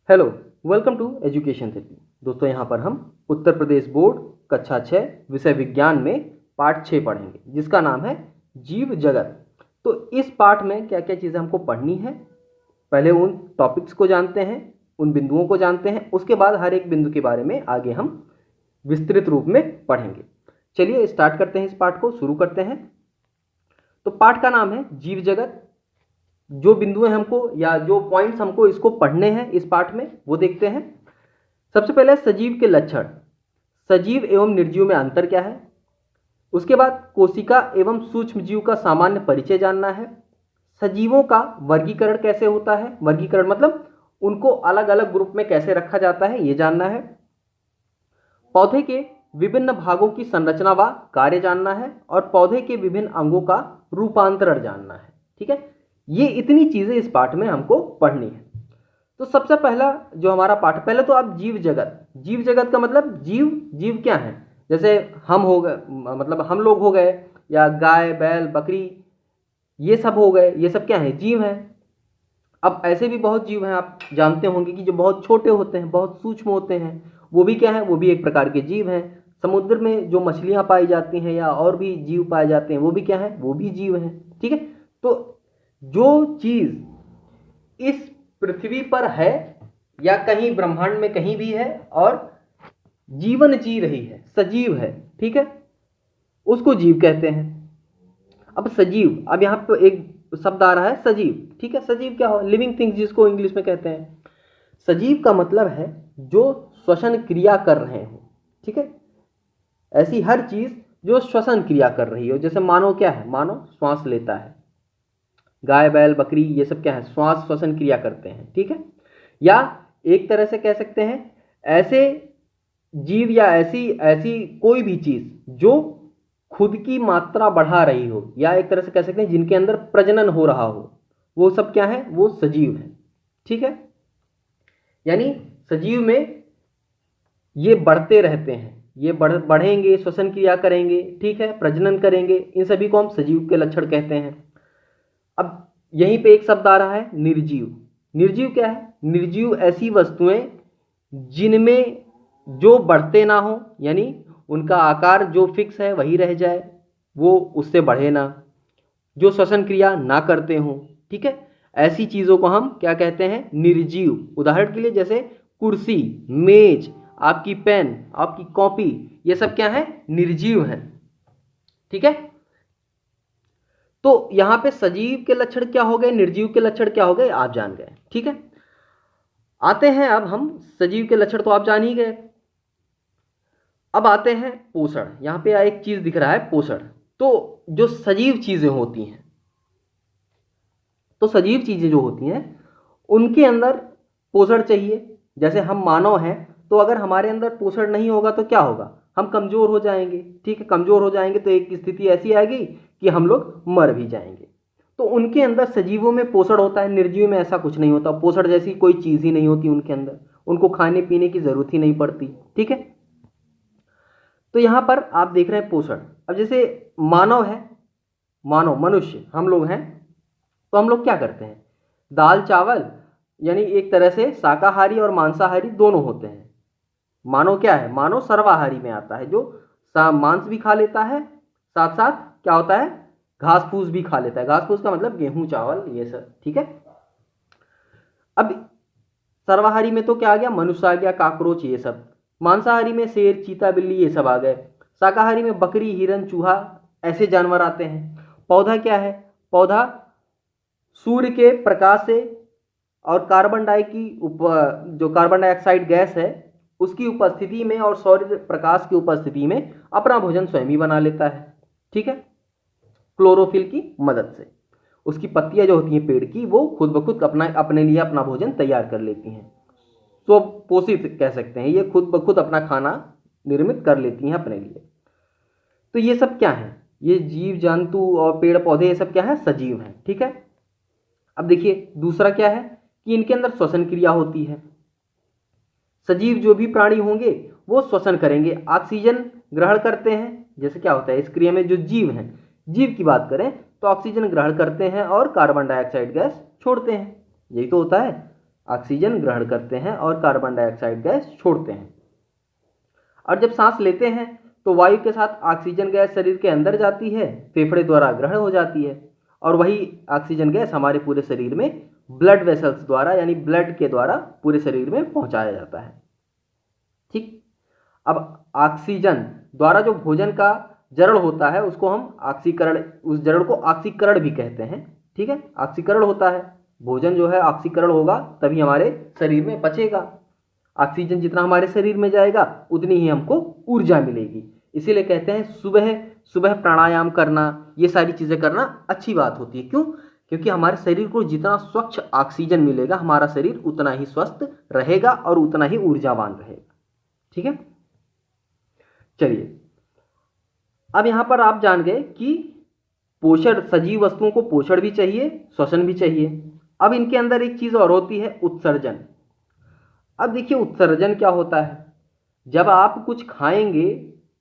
Hello, welcome to education therapy. दोस्तों, यहाँ पर हम उत्तर प्रदेश बोर्ड कक्षा 6 विषय विज्ञान में पाठ 6 पढ़ेंगे, जिसका नाम है जीव जगत। तो इस पाठ में क्या क्या चीज़ें हमको पढ़नी है, पहले उन टॉपिक्स को जानते हैं, उन बिंदुओं को जानते हैं, उसके बाद हर एक बिंदु के बारे में आगे हम विस्तृत रूप में पढ़ेंगे। चलिए स्टार्ट करते हैं, इस पाठ को शुरू करते हैं। तो पाठ का नाम है जीव जगत। जो बिंदुएं हमको या जो पॉइंट्स हमको इसको पढ़ने हैं इस पाठ में, वो देखते हैं। सबसे पहले सजीव के लक्षण। सजीव एवं निर्जीव में अंतर क्या है। उसके बाद कोशिका एवं सूक्ष्म जीव का सामान्य परिचय जानना है। सजीवों का वर्गीकरण कैसे होता है, वर्गीकरण मतलब उनको अलग अलग ग्रुप में कैसे रखा जाता है, ये जानना है। पौधे के विभिन्न भागों की संरचना व कार्य जानना है और पौधे के विभिन्न अंगों का रूपांतरण जानना है। ठीक है, ये इतनी चीजें इस पाठ में हमको पढ़नी है। तो सबसे पहला जो हमारा पाठ, पहले तो आप जीव जगत। जीव जगत का मतलब जीव, जीव क्या है, जैसे हम हो गए, मतलब हम लोग हो गए, या गाय बैल बकरी, ये सब हो गए, ये सब क्या है, जीव है। अब ऐसे भी बहुत जीव हैं, आप जानते होंगे कि जो बहुत छोटे होते हैं, बहुत सूक्ष्म होते हैं, वो भी क्या है, वो भी एक प्रकार के जीव हैं। समुद्र में जो मछलियां पाई जाती हैं या और भी जीव पाए जाते हैं, वो भी क्या है, वो भी जीव हैं। ठीक है, तो जो चीज इस पृथ्वी पर है या कहीं ब्रह्मांड में कहीं भी है और जीवन जी रही है, सजीव है, ठीक है, उसको जीव कहते हैं। अब सजीव, अब यहां पर एक शब्द आ रहा है सजीव। ठीक है, सजीव क्या हो, लिविंग थिंग्स जिसको इंग्लिश में कहते हैं। सजीव का मतलब है जो श्वसन क्रिया कर रहे हो। ठीक है, ऐसी हर चीज जो श्वसन क्रिया कर रही हो, जैसे मानव क्या है, मानव श्वास लेता है, गाय बैल बकरी ये सब क्या है, श्वास श्वसन क्रिया करते हैं। ठीक है, या एक तरह से कह सकते हैं ऐसे जीव या ऐसी ऐसी कोई भी चीज जो खुद की मात्रा बढ़ा रही हो, या एक तरह से कह सकते हैं जिनके अंदर प्रजनन हो रहा हो, वो सब क्या है, वो सजीव है। ठीक है, यानी सजीव में ये बढ़ते रहते हैं, ये बढ़ेंगे, श्वसन क्रिया करेंगे, ठीक है, प्रजनन करेंगे, इन सभी को हम सजीव के लक्षण कहते हैं। अब यहीं पे एक शब्द आ रहा है निर्जीव। निर्जीव क्या है, निर्जीव ऐसी वस्तुएं जिनमें जो बढ़ते ना हो, यानी उनका आकार जो फिक्स है वही रह जाए, वो उससे बढ़े ना, जो श्वसन क्रिया ना करते हों। ठीक है, ऐसी चीजों को हम क्या कहते हैं, निर्जीव। उदाहरण के लिए जैसे कुर्सी, मेज, आपकी पेन, आपकी कॉपी, ये सब क्या है, निर्जीव है। ठीक है, तो यहां पे सजीव के लक्षण क्या हो गए, निर्जीव के लक्षण क्या हो गए, आप जान गए। ठीक है, आते हैं अब हम, सजीव के लक्षण तो आप जान ही गए। अब आते हैं पोषण। यहां पे एक चीज दिख रहा है पोषण। तो जो सजीव चीजें होती हैं, तो सजीव चीजें जो होती हैं उनके अंदर पोषण चाहिए। जैसे हम मानव हैं, तो अगर हमारे अंदर पोषण नहीं होगा तो क्या होगा, हम कमजोर हो जाएंगे। ठीक है, कमजोर हो जाएंगे तो एक स्थिति ऐसी आएगी कि हम लोग मर भी जाएंगे। तो उनके अंदर सजीवों में पोषण होता है, निर्जीव में ऐसा कुछ नहीं होता। पोषण जैसी कोई चीज ही नहीं होती उनके अंदर, उनको खाने पीने की जरूरत ही नहीं पड़ती। ठीक है, तो यहां पर आप देख रहे हैं पोषण। अब जैसे मानव है, मानव मनुष्य हम लोग हैं, तो हम लोग क्या करते हैं, दाल चावल, यानी एक तरह से शाकाहारी और मांसाहारी दोनों होते हैं। मानव क्या है, मानव सर्वाहारी में आता है, जो मांस भी खा लेता है, साथ साथ क्या होता है, घास फूस भी खा लेता है। घास फूस का मतलब गेहूं चावल ये सब। ठीक है, अब सर्वाहारी में तो क्या आ गया, मनुष्य आ गया, काकरोच ये सब। मांसाहारी में शेर चीता बिल्ली ये सब आ गए। शाकाहारी में बकरी हिरन चूहा ऐसे जानवर आते हैं। पौधा क्या है, पौधा सूर्य के प्रकाश से और जो कार्बन डाइऑक्साइड गैस है उसकी उपस्थिति में और सौर्य प्रकाश की उपस्थिति में अपना भोजन स्वयं ही बना लेता है। ठीक है, क्लोरोफिल की मदद से उसकी पत्तियां जो होती हैं पेड़ की, वो खुद ब खुद अपने लिए अपना भोजन तैयार कर लेती हैं। स्वपोषित कह सकते हैं, ये खुद ब खुद अपना खाना निर्मित कर लेती हैं अपने लिए। तो ये सब क्या है, ये जीव जंतु और पेड़ पौधे ये सब क्या है, सजीव हैं। ठीक है, अब देखिए दूसरा क्या है कि इनके अंदर श्वसन क्रिया होती है। सजीव जो भी प्राणी होंगे वो श्वसन करेंगे, ऑक्सीजन ग्रहण करते हैं। जैसे क्या होता है इस क्रिया में, जो जीव हैं, जीव की बात करें तो ऑक्सीजन ग्रहण करते हैं और कार्बन डाइऑक्साइड गैस छोड़ते हैं, यही तो होता है। ऑक्सीजन ग्रहण करते हैं और कार्बन डाइऑक्साइड गैस छोड़ते हैं। और जब सांस लेते हैं तो वायु के साथ ऑक्सीजन गैस शरीर के अंदर जाती है, फेफड़े द्वारा ग्रहण हो जाती है, और वही ऑक्सीजन गैस हमारे पूरे शरीर में ब्लड वेसल्स द्वारा यानी ब्लड के द्वारा पूरे शरीर में पहुंचाया जाता है। ठीक। अब ऑक्सीजन द्वारा जो भोजन का जरण होता है उसको हम ऑक्सीकरण, उस जरण को ऑक्सीकरण भी कहते हैं। ठीक है, ऑक्सीकरण होता है, भोजन जो है ऑक्सीकरण होगा तभी हमारे शरीर में पचेगा। ऑक्सीजन जितना हमारे शरीर में जाएगा उतनी ही हमको ऊर्जा मिलेगी। इसीलिए कहते हैं सुबह सुबह प्राणायाम करना, ये सारी चीज़ें करना अच्छी बात होती है। क्यों? क्योंकि हमारे शरीर को जितना स्वच्छ ऑक्सीजन मिलेगा हमारा शरीर उतना ही स्वस्थ रहेगा और उतना ही ऊर्जावान रहेगा। ठीक है, चलिए अब यहां पर आप जान गए कि पोषण, सजीव वस्तुओं को पोषण भी चाहिए, श्वसन भी चाहिए। अब इनके अंदर एक चीज और होती है, उत्सर्जन। अब देखिए उत्सर्जन क्या होता है, जब आप कुछ खाएंगे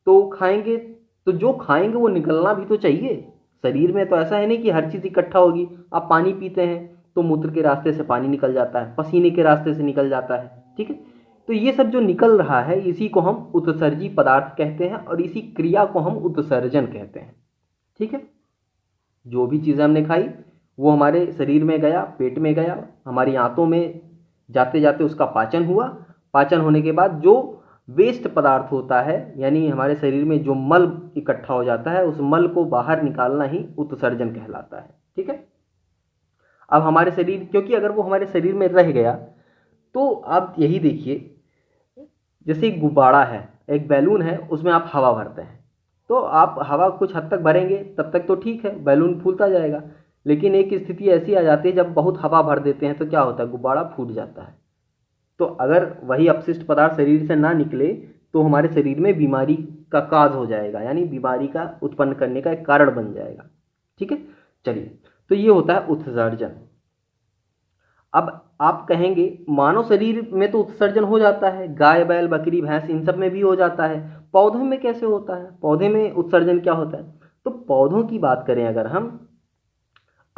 तो जो खाएंगे वो निकलना भी तो चाहिए शरीर में। तो ऐसा है नहीं कि हर चीज़ इकट्ठा होगी। आप पानी पीते हैं तो मूत्र के रास्ते से पानी निकल जाता है, पसीने के रास्ते से निकल जाता है। ठीक है, तो ये सब जो निकल रहा है इसी को हम उत्सर्जी पदार्थ कहते हैं और इसी क्रिया को हम उत्सर्जन कहते हैं। ठीक है, जो भी चीज़ें हमने खाई वो हमारे शरीर में गया, पेट में गया, हमारी आंतों में जाते जाते उसका पाचन हुआ। पाचन होने के बाद जो वेस्ट पदार्थ होता है यानी हमारे शरीर में जो मल इकट्ठा हो जाता है उस मल को बाहर निकालना ही उत्सर्जन कहलाता है। ठीक है, अब हमारे शरीर, क्योंकि अगर वो हमारे शरीर में रह गया तो आप यही देखिए, जैसे एक गुब्बारा है, एक बैलून है, उसमें आप हवा भरते हैं तो आप हवा कुछ हद तक भरेंगे तब तक तो ठीक है, बैलून फूलता जाएगा। लेकिन एक स्थिति ऐसी आ जाती है जब बहुत हवा भर देते हैं तो क्या होता है, गुब्बारा फूट जाता है। तो अगर वही अपशिष्ट पदार्थ शरीर से ना निकले तो हमारे शरीर में बीमारी का काज हो जाएगा, यानी बीमारी का उत्पन्न करने का एक कारण बन जाएगा। ठीक है, चलिए तो ये होता है उत्सर्जन। अब आप कहेंगे मानव शरीर में तो उत्सर्जन हो जाता है, गाय बैल बकरी भैंस इन सब में भी हो जाता है, पौधों में कैसे होता है, पौधे में उत्सर्जन क्या होता है? तो पौधों की बात करें अगर हम,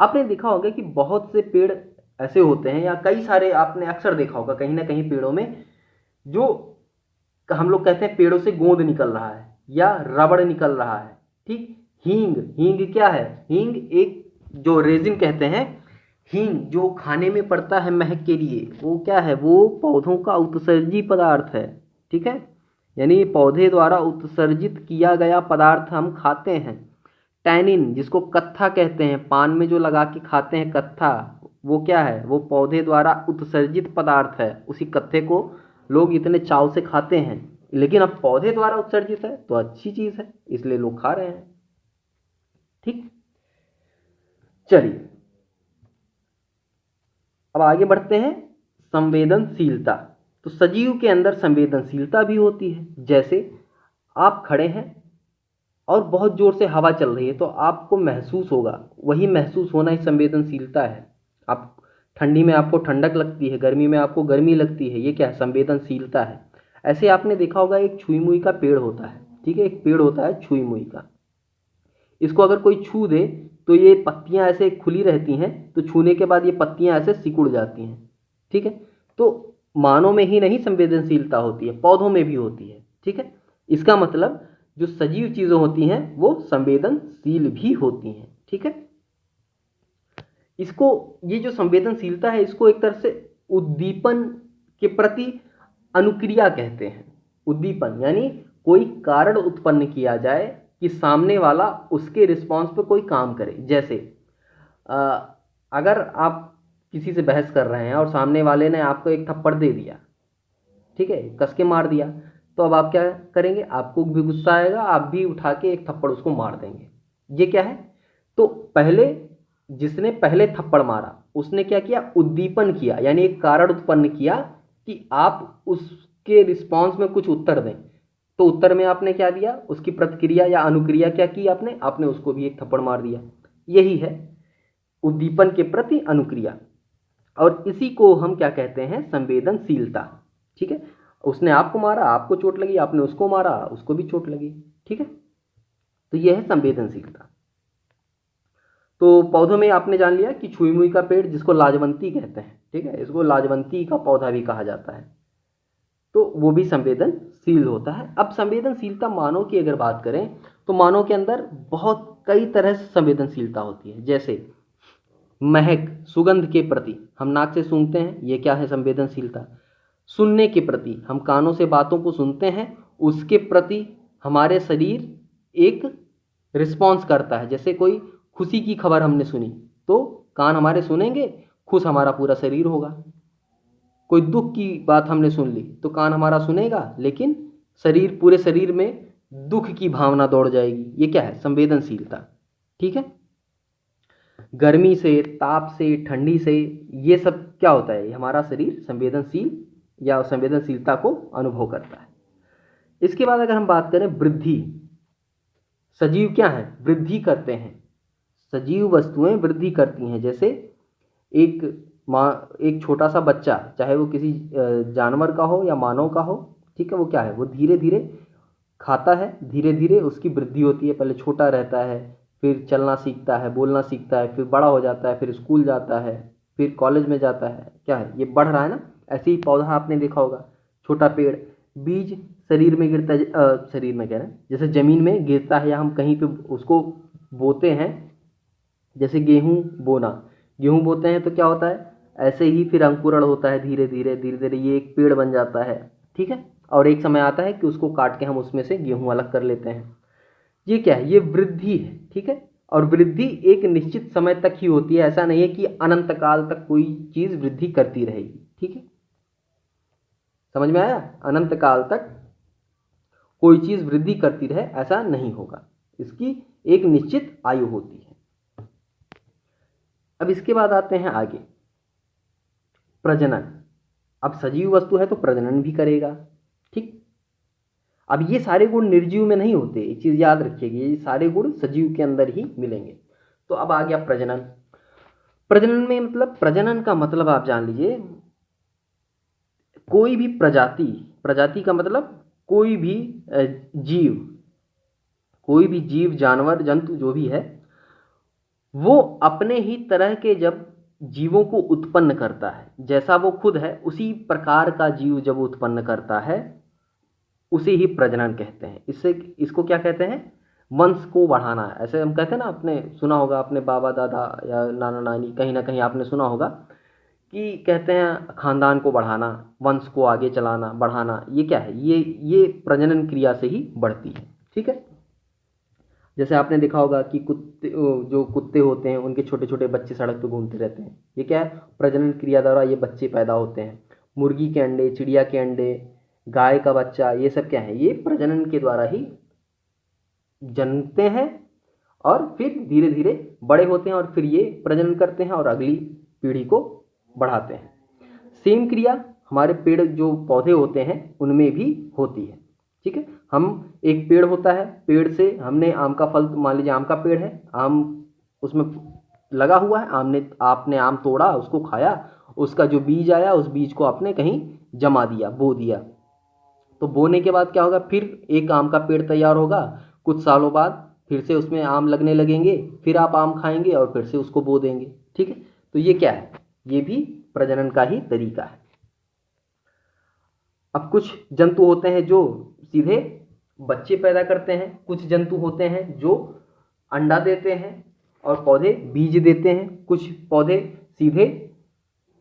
आपने देखा होगा कि बहुत से पेड़ ऐसे होते हैं या कई सारे, आपने अक्सर देखा होगा कहीं ना कहीं पेड़ों में जो हम लोग कहते हैं पेड़ों से गोंद निकल रहा है या रबड़ निकल रहा है। ठीक, हींग, हींग क्या है, हींग एक जो रेजिन कहते हैं, हींग जो खाने में पड़ता है महक के लिए, वो क्या है, वो पौधों का उत्सर्जी पदार्थ है। ठीक है, यानी पौधे द्वारा उत्सर्जित किया गया पदार्थ हम खाते हैं। टैनिन जिसको कत्था कहते हैं, पान में जो लगा के खाते हैं कत्था, वो क्या है, वो पौधे द्वारा उत्सर्जित पदार्थ है। उसी कत्थे को लोग इतने चाव से खाते हैं, लेकिन अब पौधे द्वारा उत्सर्जित है तो अच्छी चीज है, इसलिए लोग खा रहे हैं। ठीक, चलिए अब आगे बढ़ते हैं, संवेदनशीलता। तो सजीव के अंदर संवेदनशीलता भी होती है। जैसे आप खड़े हैं और बहुत जोर से हवा चल रही है तो आपको महसूस होगा, वही महसूस होना ही संवेदनशीलता है। आप ठंडी में आपको ठंडक लगती है, गर्मी में आपको गर्मी लगती है, ये क्या है, संवेदनशीलता है। ऐसे आपने देखा होगा एक छुई मुई का पेड़ होता है। ठीक है, एक पेड़ होता है छुई मुई का, इसको अगर कोई छू दे तो ये पत्तियां ऐसे खुली रहती हैं, तो छूने के बाद ये पत्तियां ऐसे सिकुड़ जाती हैं। ठीक है, तो मानव में ही नहीं संवेदनशीलता होती है, पौधों में भी होती है। ठीक है, इसका मतलब जो सजीव चीजें होती हैं वो संवेदनशील भी होती हैं। ठीक है, इसको, ये जो संवेदनशीलता है इसको एक तरह से उद्दीपन के प्रति अनुक्रिया कहते हैं। उद्दीपन यानी कोई कारण उत्पन्न किया जाए कि सामने वाला उसके रिस्पॉन्स पे कोई काम करे। जैसे अगर आप किसी से बहस कर रहे हैं और सामने वाले ने आपको एक थप्पड़ दे दिया, ठीक है, कस के मार दिया, तो अब आप क्या करेंगे, आपको भी गुस्सा आएगा, आप भी उठा के एक थप्पड़ उसको मार देंगे। ये क्या है, तो पहले जिसने पहले थप्पड़ मारा उसने क्या किया, उद्दीपन किया, यानी एक कारण उत्पन्न किया कि आप उसके रिस्पॉन्स में कुछ उत्तर दें। तो उत्तर में आपने क्या दिया, उसकी प्रतिक्रिया या अनुक्रिया क्या की, आपने उसको भी एक थप्पड़ मार दिया। यही है उद्दीपन के प्रति अनुक्रिया, और इसी को हम क्या कहते हैं, संवेदनशीलता। ठीक है, उसने आपको मारा, आपको चोट लगी, आपने उसको मारा, उसको भी चोट लगी। ठीक है, तो यह है संवेदनशीलता। तो पौधों में आपने जान लिया कि छुई मुई का पेड़ जिसको लाजवंती कहते हैं, ठीक है, इसको लाजवंती का पौधा भी कहा जाता है, तो वो भी संवेदनशील होता है। अब संवेदनशीलता मानव की अगर बात करें तो मानव के अंदर बहुत कई तरह से संवेदनशीलता होती है। जैसे महक, सुगंध के प्रति हम नाक से सूंघते हैं, ये क्या है, संवेदनशीलता। सुनने के प्रति हम कानों से बातों को सुनते हैं, उसके प्रति हमारे शरीर एक रिस्पॉन्स करता है। जैसे कोई खुशी की खबर हमने सुनी तो कान हमारे सुनेंगे, खुश हमारा पूरा शरीर होगा। कोई दुख की बात हमने सुन ली तो कान हमारा सुनेगा, लेकिन शरीर, पूरे शरीर में दुख की भावना दौड़ जाएगी। ये क्या है, संवेदनशीलता, ठीक है। गर्मी से, ताप से, ठंडी से, ये सब क्या होता है, हमारा शरीर संवेदनशील या संवेदनशीलता को अनुभव करता है। इसके बाद अगर हम बात करें वृद्धि, सजीव क्या है, वृद्धि करते हैं, सजीव वस्तुएं वृद्धि करती हैं। जैसे एक छोटा सा बच्चा, चाहे वो किसी जानवर का हो या मानव का हो, ठीक है, वो क्या है, वो धीरे धीरे खाता है, धीरे धीरे उसकी वृद्धि होती है। पहले छोटा रहता है, फिर चलना सीखता है, बोलना सीखता है, फिर बड़ा हो जाता है, फिर स्कूल जाता है, फिर कॉलेज में जाता है, क्या है, ये बढ़ रहा है ना। ऐसे ही पौधा आपने देखा होगा, छोटा पेड़, बीज शरीर में गिरता है, शरीर में कह रहे हैं, जैसे ज़मीन में गिरता है या हम कहीं पे उसको बोते हैं, जैसे गेहूँ बोना, गेहूँ बोते हैं तो क्या होता है, ऐसे ही फिर अंकुरण होता है, धीरे धीरे धीरे धीरे ये एक पेड़ बन जाता है, ठीक है। और एक समय आता है कि उसको काट के हम उसमें से गेहूँ अलग कर लेते हैं। ये क्या है, ये वृद्धि है, ठीक है। और वृद्धि एक निश्चित समय तक ही होती है, ऐसा नहीं है कि अनंत काल तक कोई चीज़ वृद्धि करती रहेगी, ठीक है। समझ में आया, अनंत काल तक कोई चीज़ वृद्धि करती रहे ऐसा नहीं होगा, इसकी एक निश्चित आयु होती है। अब इसके बाद आते हैं आगे, प्रजनन। अब सजीव वस्तु है तो प्रजनन भी करेगा, ठीक। अब ये सारे गुण निर्जीव में नहीं होते, एक चीज़ याद रखिएगा, ये सारे गुण सजीव के अंदर ही मिलेंगे। तो अब आ गया प्रजनन। प्रजनन में मतलब, प्रजनन का मतलब आप जान लीजिए, कोई भी प्रजाति, प्रजाति का मतलब कोई भी जीव, कोई भी जीव, जानवर, जंतु जो भी है, वो अपने ही तरह के जब जीवों को उत्पन्न करता है, जैसा वो खुद है उसी प्रकार का जीव जब उत्पन्न करता है, उसे ही प्रजनन कहते हैं। इससे, इसको क्या कहते हैं, वंश को बढ़ाना। ऐसे हम कहते हैं ना, आपने सुना होगा, अपने बाबा दादा या नाना नानी, कहीं ना कहीं आपने सुना होगा कि कहते हैं खानदान को बढ़ाना, वंश को आगे चलाना, बढ़ाना। ये क्या है, ये प्रजनन क्रिया से ही बढ़ती है, ठीक है। जैसे आपने देखा होगा कि कुत्ते, जो कुत्ते होते हैं उनके छोटे छोटे बच्चे सड़क पे घूमते रहते हैं, ये क्या है, प्रजनन क्रिया द्वारा ये बच्चे पैदा होते हैं। मुर्गी के अंडे, चिड़िया के अंडे, गाय का बच्चा, ये सब क्या है, ये प्रजनन के द्वारा ही जन्मते हैं और फिर धीरे धीरे बड़े होते हैं और फिर ये प्रजनन करते हैं और अगली पीढ़ी को बढ़ाते हैं। सेम क्रिया हमारे पेड़, जो पौधे होते हैं, उनमें भी होती है, ठीक है। हम, एक पेड़ होता है, पेड़ से हमने आम का फल, मान लीजिए आम का पेड़ है, आम उसमें लगा हुआ है, आपने आम तोड़ा, उसको खाया, उसका जो बीज आया, उस बीज को आपने कहीं जमा दिया, बो दिया। तो बोने के बाद क्या होगा, फिर एक आम का पेड़ तैयार होगा, कुछ सालों बाद फिर से उसमें आम लगने लगेंगे, फिर आप आम खाएंगे और फिर से उसको बो देंगे, ठीक है। तो ये क्या है, ये भी प्रजनन का ही तरीका है। अब कुछ जंतु होते हैं जो सीधे बच्चे पैदा करते हैं, कुछ जंतु होते हैं जो अंडा देते हैं और पौधे बीज देते हैं, कुछ पौधे सीधे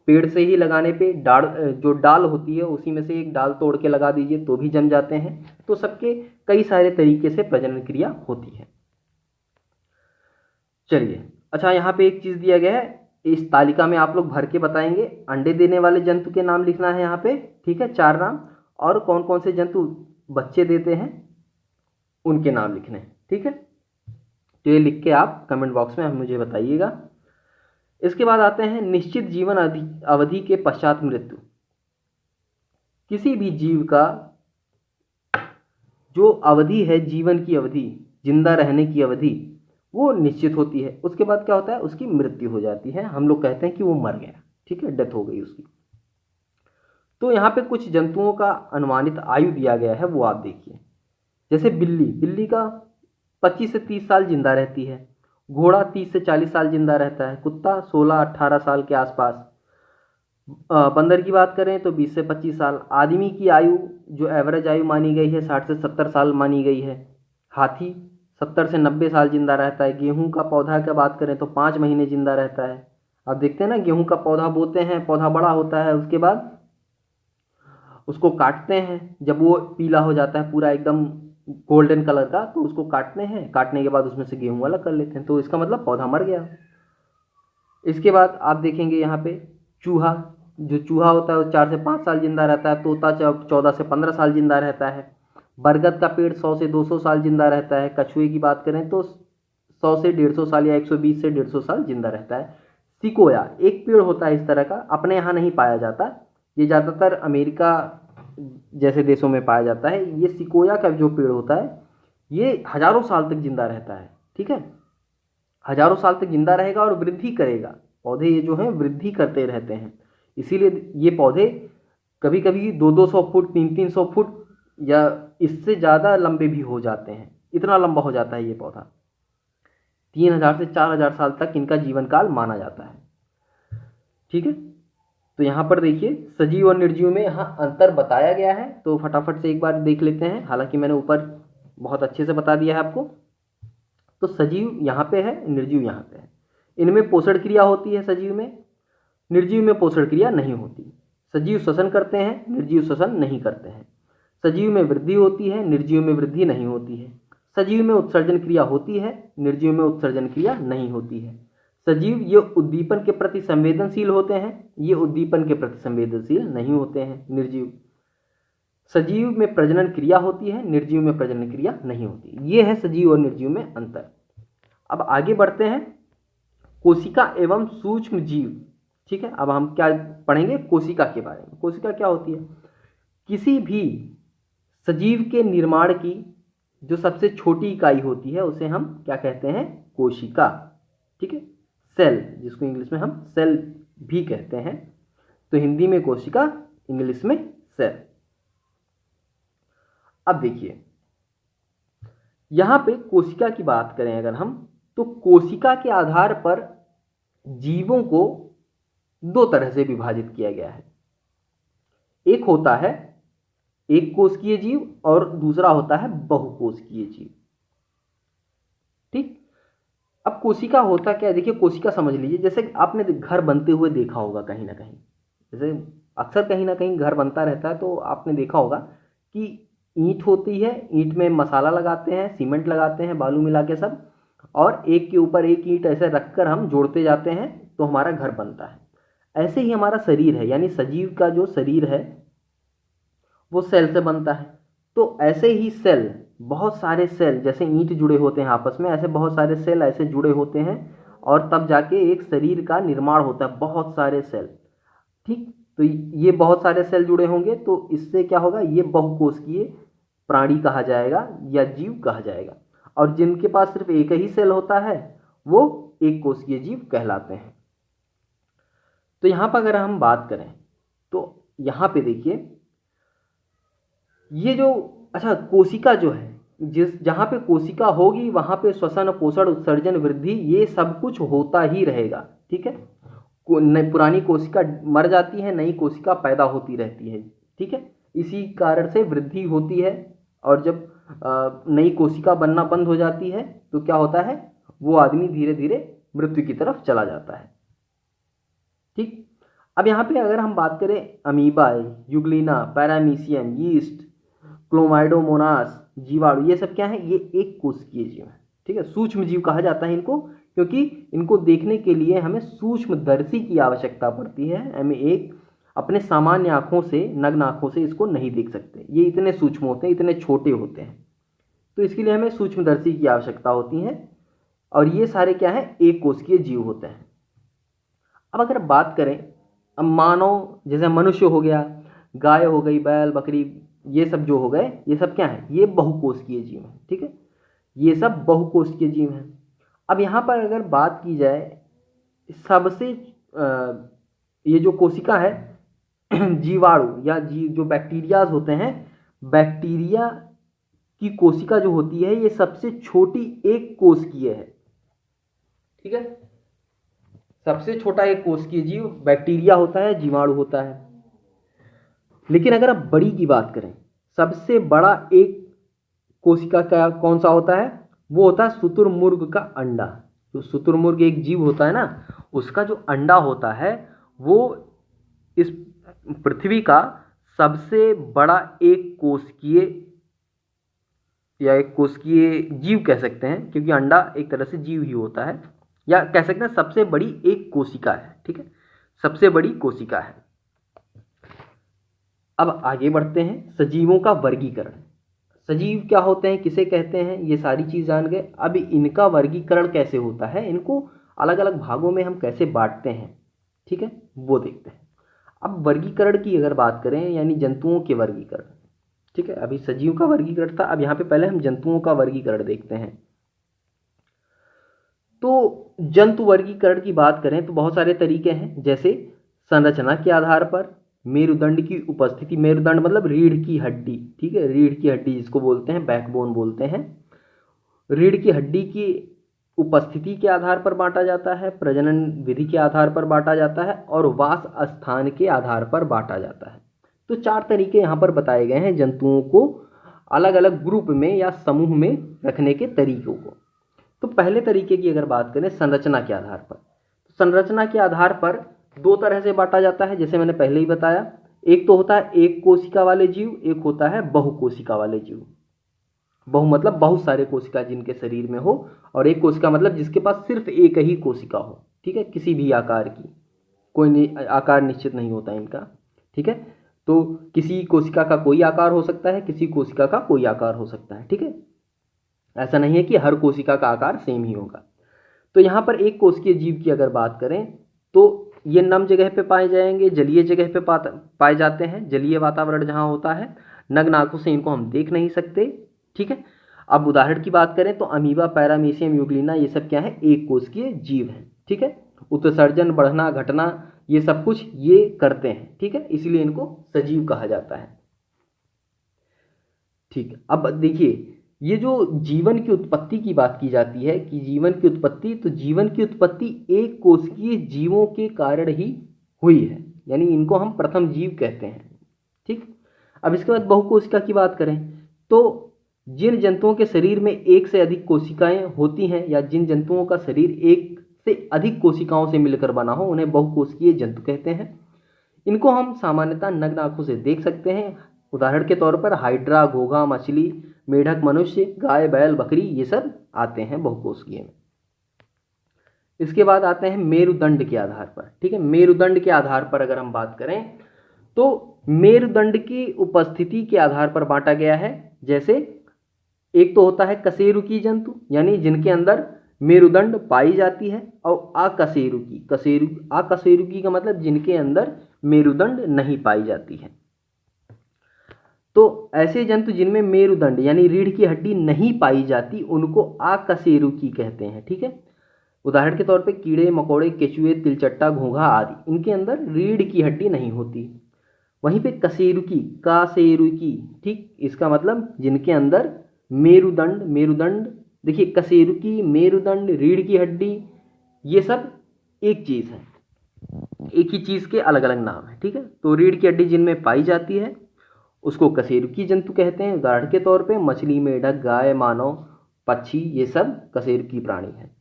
पेड़ से ही लगाने पे डाल, जो डाल होती है उसी में से एक डाल तोड़ के लगा दीजिए तो भी जम जाते हैं। तो सबके कई सारे तरीके से प्रजनन क्रिया होती है। चलिए, अच्छा, यहाँ पे एक चीज़ दिया गया है, इस तालिका में आप लोग भर के बताएंगे। अंडे देने वाले जंतु के नाम लिखना है यहाँ पे, ठीक है, 4 नाम, और कौन कौन से जंतु बच्चे देते हैं उनके नाम लिखने हैं, ठीक है। तो ये लिख के आप कमेंट बॉक्स में मुझे बताइएगा। इसके बाद आते हैं निश्चित जीवन अवधि के पश्चात मृत्यु। किसी भी जीव का जो अवधि है, जीवन की अवधि, जिंदा रहने की अवधि, वो निश्चित होती है। उसके बाद क्या होता है, उसकी मृत्यु हो जाती है, हम लोग कहते हैं कि वो मर गया, ठीक है, डेथ हो गई उसकी। तो यहाँ पे कुछ जंतुओं का अनुमानित आयु दिया गया है, वो आप देखिए। जैसे बिल्ली, बिल्ली का 25 से 30 साल जिंदा रहती है। घोड़ा 30 से 40 साल जिंदा रहता है, कुत्ता 16-18 साल के आसपास। बंदर की बात करें तो 20 से 25 साल। आदमी की आयु जो एवरेज आयु मानी गई है 60 से 70 साल मानी गई है। हाथी 70 से 90 साल जिंदा रहता है। गेहूं का पौधा की बात करें तो 5 महीने जिंदा रहता है। आप देखते हैं ना, गेहूं का पौधा बोते हैं, पौधा बड़ा होता है, उसके बाद उसको काटते हैं, जब वो पीला हो जाता है पूरा एकदम गोल्डन कलर का, तो उसको काटते हैं, काटने के बाद उसमें से गेहूं अलग कर लेते हैं, तो इसका मतलब पौधा मर गया। इसके बाद आप देखेंगे यहाँ पे चूहा, जो चूहा होता है वो 4 से 5 साल जिंदा रहता है। तोता 14 से 15 साल जिंदा रहता है। बरगद का पेड़ 100 से 200 साल जिंदा रहता है। कछुए की बात करें तो 100 से 150 साल या 120 से 150 साल जिंदा रहता है। सिकोया एक पेड़ होता है इस तरह का, अपने यहाँ नहीं पाया जाता, ये ज़्यादातर अमेरिका जैसे देशों में पाया जाता है। ये सिकोया का जो पेड़ होता है ये हजारों साल तक जिंदा रहता है। ठीक है, हजारों साल तक जिंदा रहेगा और वृद्धि करेगा। पौधे ये जो हैं वृद्धि करते रहते हैं, इसीलिए ये पौधे कभी कभी 200-200 फुट, 300-300 फुट या इससे ज़्यादा लंबे भी हो जाते हैं। इतना लंबा हो जाता है ये पौधा। 3000 से 4000 साल तक इनका जीवन काल माना जाता है। ठीक है, तो यहाँ पर देखिए सजीव और निर्जीव में यहाँ अंतर बताया गया है, तो फटाफट से एक बार देख लेते हैं। हालांकि मैंने ऊपर बहुत अच्छे से बता दिया है आपको। तो सजीव यहाँ पे है, निर्जीव यहाँ पे है। इनमें पोषण क्रिया होती है सजीव में, निर्जीव में पोषण क्रिया नहीं होती। सजीव श्वसन करते हैं, निर्जीव श्वसन नहीं करते हैं। सजीव में वृद्धि होती है, निर्जीव में वृद्धि नहीं होती है। सजीव में उत्सर्जन क्रिया होती है, निर्जीव में उत्सर्जन क्रिया नहीं होती है। सजीव ये उद्दीपन के प्रति संवेदनशील होते हैं, ये उद्दीपन के प्रति संवेदनशील नहीं होते हैं। निर्जीव सजीव में प्रजनन क्रिया होती है, निर्जीव में प्रजनन क्रिया नहीं होती। ये है सजीव और निर्जीव में अंतर। अब आगे बढ़ते हैं, कोशिका एवं सूक्ष्म जीव। ठीक है, अब हम क्या पढ़ेंगे, कोशिका के बारे में। कोशिका क्या होती है? किसी भी सजीव के निर्माण की जो सबसे छोटी इकाई होती है उसे हम क्या कहते हैं? कोशिका। ठीक है, सेल, जिसको इंग्लिश में हम सेल भी कहते हैं। तो हिंदी में कोशिका, इंग्लिश में सेल। अब देखिए यहां पे कोशिका की बात करें अगर हम, तो कोशिका के आधार पर जीवों को दो तरह से विभाजित किया गया है। एक होता है एक कोशिकीय जीव और दूसरा होता है बहुकोशिकीय जीव। ठीक, अब कोशिका होता क्या है? देखिए कोशिका समझ लीजिए, जैसे आपने घर बनते हुए देखा होगा कहीं ना कहीं, जैसे अक्सर कहीं ना कहीं घर बनता रहता है, तो आपने देखा होगा कि ईंट होती है, ईंट में मसाला लगाते हैं, सीमेंट लगाते हैं, बालू मिला के सब, और एक के ऊपर एक ईंट ऐसे रखकर हम जोड़ते जाते हैं तो हमारा घर बनता है। ऐसे ही हमारा शरीर है, यानी सजीव का जो शरीर है वो सेल से बनता है। तो ऐसे ही सेल, बहुत सारे सेल जैसे ईंट जुड़े होते हैं आपस में, ऐसे बहुत सारे सेल ऐसे जुड़े होते हैं और तब जाके एक शरीर का निर्माण होता है, बहुत सारे सेल। ठीक, तो ये बहुत सारे सेल जुड़े होंगे तो इससे क्या होगा? ये बहुकोशिकीय प्राणी कहा जाएगा या जीव कहा जाएगा। और जिनके पास सिर्फ एक ही सेल होता है वो एक कोशिकीय जीव कहलाते हैं। तो यहाँ पर अगर हम बात करें तो यहाँ पे देखिए ये जो अच्छा कोशिका जो है, जहाँ पे कोशिका होगी वहाँ पे श्वसन, पोषण, उत्सर्जन, वृद्धि ये सब कुछ होता ही रहेगा। ठीक है, पुरानी कोशिका मर जाती है, नई कोशिका पैदा होती रहती है। ठीक है, इसी कारण से वृद्धि होती है, और जब नई कोशिका बनना बंद हो जाती है तो क्या होता है? वो आदमी धीरे धीरे मृत्यु की तरफ चला जाता है। ठीक, अब यहाँ पे अगर हम बात करें amoeba, Euglena, paramecium, yeast, Chlamydomonas, जीवाणु, ये सब क्या है? ये एक कोशिकीय जीव है। ठीक है, सूक्ष्म जीव कहा जाता है इनको, क्योंकि इनको देखने के लिए हमें सूक्ष्मदर्शी की आवश्यकता पड़ती है। हमें एक अपने सामान्य आँखों से, नग्न आँखों से इसको नहीं देख सकते, ये इतने सूक्ष्म होते हैं, इतने छोटे होते हैं, तो इसके लिए हमें सूक्ष्मदर्शी की आवश्यकता होती है। और ये सारे क्या है? एक कोशिकीय जीव होते हैं। अब अगर बात करें, अब मानव जैसे मनुष्य हो गया, गाय हो गई, बैल, बकरी, ये सब जो हो गए, ये सब क्या है? ये बहुकोशिकीय जीव हैं। ठीक है, ये सब बहुकोशिकीय जीव हैं। अब यहाँ पर अगर बात की जाए सबसे ये जो कोशिका है जीवाणु या जो बैक्टीरियाज होते हैं, बैक्टीरिया की कोशिका जो होती है ये सबसे छोटी एक कोशिकीय है। ठीक है। सबसे छोटा एक कोशिकीय जीव बैक्टीरिया होता है, जीवाणु होता है। लेकिन अगर आप बड़ी की बात करें, सबसे बड़ा एक कोशिका का कौन सा होता है? वो होता है शुतुरमुर्ग का अंडा। जो शुतुरमुर्ग एक जीव होता है ना, उसका जो अंडा होता है वो इस पृथ्वी का सबसे बड़ा एक कोशिकीय या एक कोशिकीय जीव कह सकते हैं, क्योंकि अंडा एक तरह से जीव ही होता है, या कह सकते हैं सबसे बड़ी एक कोशिका है। ठीक है, सबसे बड़ी कोशिका है। अब आगे बढ़ते हैं, सजीवों का वर्गीकरण। सजीव क्या होते हैं, किसे कहते हैं, ये सारी चीज जान गए। अब इनका वर्गीकरण कैसे होता है, इनको अलग अलग भागों में हम कैसे बांटते हैं, ठीक है, वो देखते हैं। अब वर्गीकरण की अगर बात करें, यानी जंतुओं के वर्गीकरण, ठीक है, अभी सजीव का वर्गीकरण था, अब यहाँ पे पहले हम जंतुओं का वर्गीकरण देखते हैं। तो जंतु वर्गीकरण की बात करें तो बहुत सारे तरीके हैं, जैसे संरचना के आधार पर, मेरुदंड की उपस्थिति, मेरुदंड मतलब रीढ़ की हड्डी, ठीक है, रीढ़ की हड्डी जिसको बोलते हैं, बैकबोन बोलते हैं। रीढ़ की हड्डी की उपस्थिति के आधार पर बांटा जाता है, प्रजनन विधि के आधार पर बांटा जाता है, और वास स्थान के आधार पर बांटा जाता है। तो 4 तरीके यहाँ पर बताए गए हैं जंतुओं को अलग अलग ग्रुप में या समूह में रखने के तरीकों को। तो पहले तरीके की अगर बात करें संरचना के आधार पर, तो संरचना के आधार पर 2 तरह से बांटा जाता है, जैसे मैंने पहले ही बताया। एक तो होता है एक कोशिका वाले जीव, एक होता है बहुकोशिका वाले जीव। बहु मतलब बहुत सारे कोशिका जिनके शरीर में हो, और एक कोशिका मतलब जिसके पास सिर्फ एक ही कोशिका हो, ठीक है, किसी भी आकार की, कोई आकार निश्चित नहीं होता इनका, ठीक है। तो किसी कोशिका का कोई आकार हो सकता है, किसी कोशिका का कोई आकार हो सकता है, ठीक है, ऐसा नहीं है कि हर कोशिका का आकार सेम ही होगा। तो यहाँ पर एक कोशिकीय जीव की अगर बात करें तो ये नम जगह पे पाए जाएंगे, जलीय जगह पे पाए जाते हैं, जलीय वातावरण जहाँ होता है, नग्न आंखों से इनको हम देख नहीं सकते, ठीक है। अब उदाहरण की बात करें तो अमीबा, पैरामीशियम, यूग्लिना, ये सब क्या है, एक कोशिकीय जीव हैं, ठीक है। उत्सर्जन, बढ़ना, घटना, ये सब कुछ ये करते हैं, ठीक है, इसलिए इनको सजीव कहा जाता है, ठीक है। अब देखिए, ये जो जीवन की उत्पत्ति की बात की जाती है कि जीवन की उत्पत्ति, तो जीवन की उत्पत्ति एक कोशिकीय जीवों के कारण ही हुई है, यानी इनको हम प्रथम जीव कहते हैं, ठीक। अब इसके बाद बहुकोशिका की बात करें तो जिन जंतुओं के शरीर में एक से अधिक कोशिकाएं होती हैं, या जिन जंतुओं का शरीर एक से अधिक कोशिकाओं से मिलकर बना हो, उन्हें बहुकोशिकीय जंतु कहते हैं। इनको हम सामान्यतः नग्न आंखों से देख सकते हैं। उदाहरण के तौर पर हाइड्रा, घोघा, मछली, मेढक, मनुष्य, गाय, बैल, बकरी, ये सब आते हैं बहुकोशिकीय में। इसके बाद आते हैं मेरुदंड के आधार पर, ठीक है। मेरुदंड के आधार पर अगर हम बात करें तो मेरुदंड की उपस्थिति के आधार पर बांटा गया है। जैसे एक तो होता है कशेरुकी जंतु, यानी जिनके अंदर मेरुदंड पाई जाती है, और अकशेरुकी का मतलब जिनके अंदर मेरुदंड नहीं पाई जाती है। तो ऐसे जंतु जिनमें मेरुदंड यानी रीढ़ की हड्डी नहीं पाई जाती, उनको अकशेरुकी कहते हैं, ठीक है। उदाहरण के तौर पे कीड़े मकोड़े, केचुए, तिलचट्टा, घोंघा आदि, इनके अंदर रीढ़ की हड्डी नहीं होती। वहीं पे कशेरुकी, ठीक, इसका मतलब जिनके अंदर मेरुदंड, देखिए कशेरुकी, मेरुदंड, रीढ़ की हड्डी, ये सब एक चीज है, एक ही चीज के अलग अलग नाम है, ठीक है। तो रीढ़ की हड्डी जिनमें पाई जाती है उसको कशेरुकी जंतु कहते हैं। उदाहरण के तौर पे मछली, मेढक, गाय, मानव, पक्षी, ये सब कशेरुकी प्राणी है।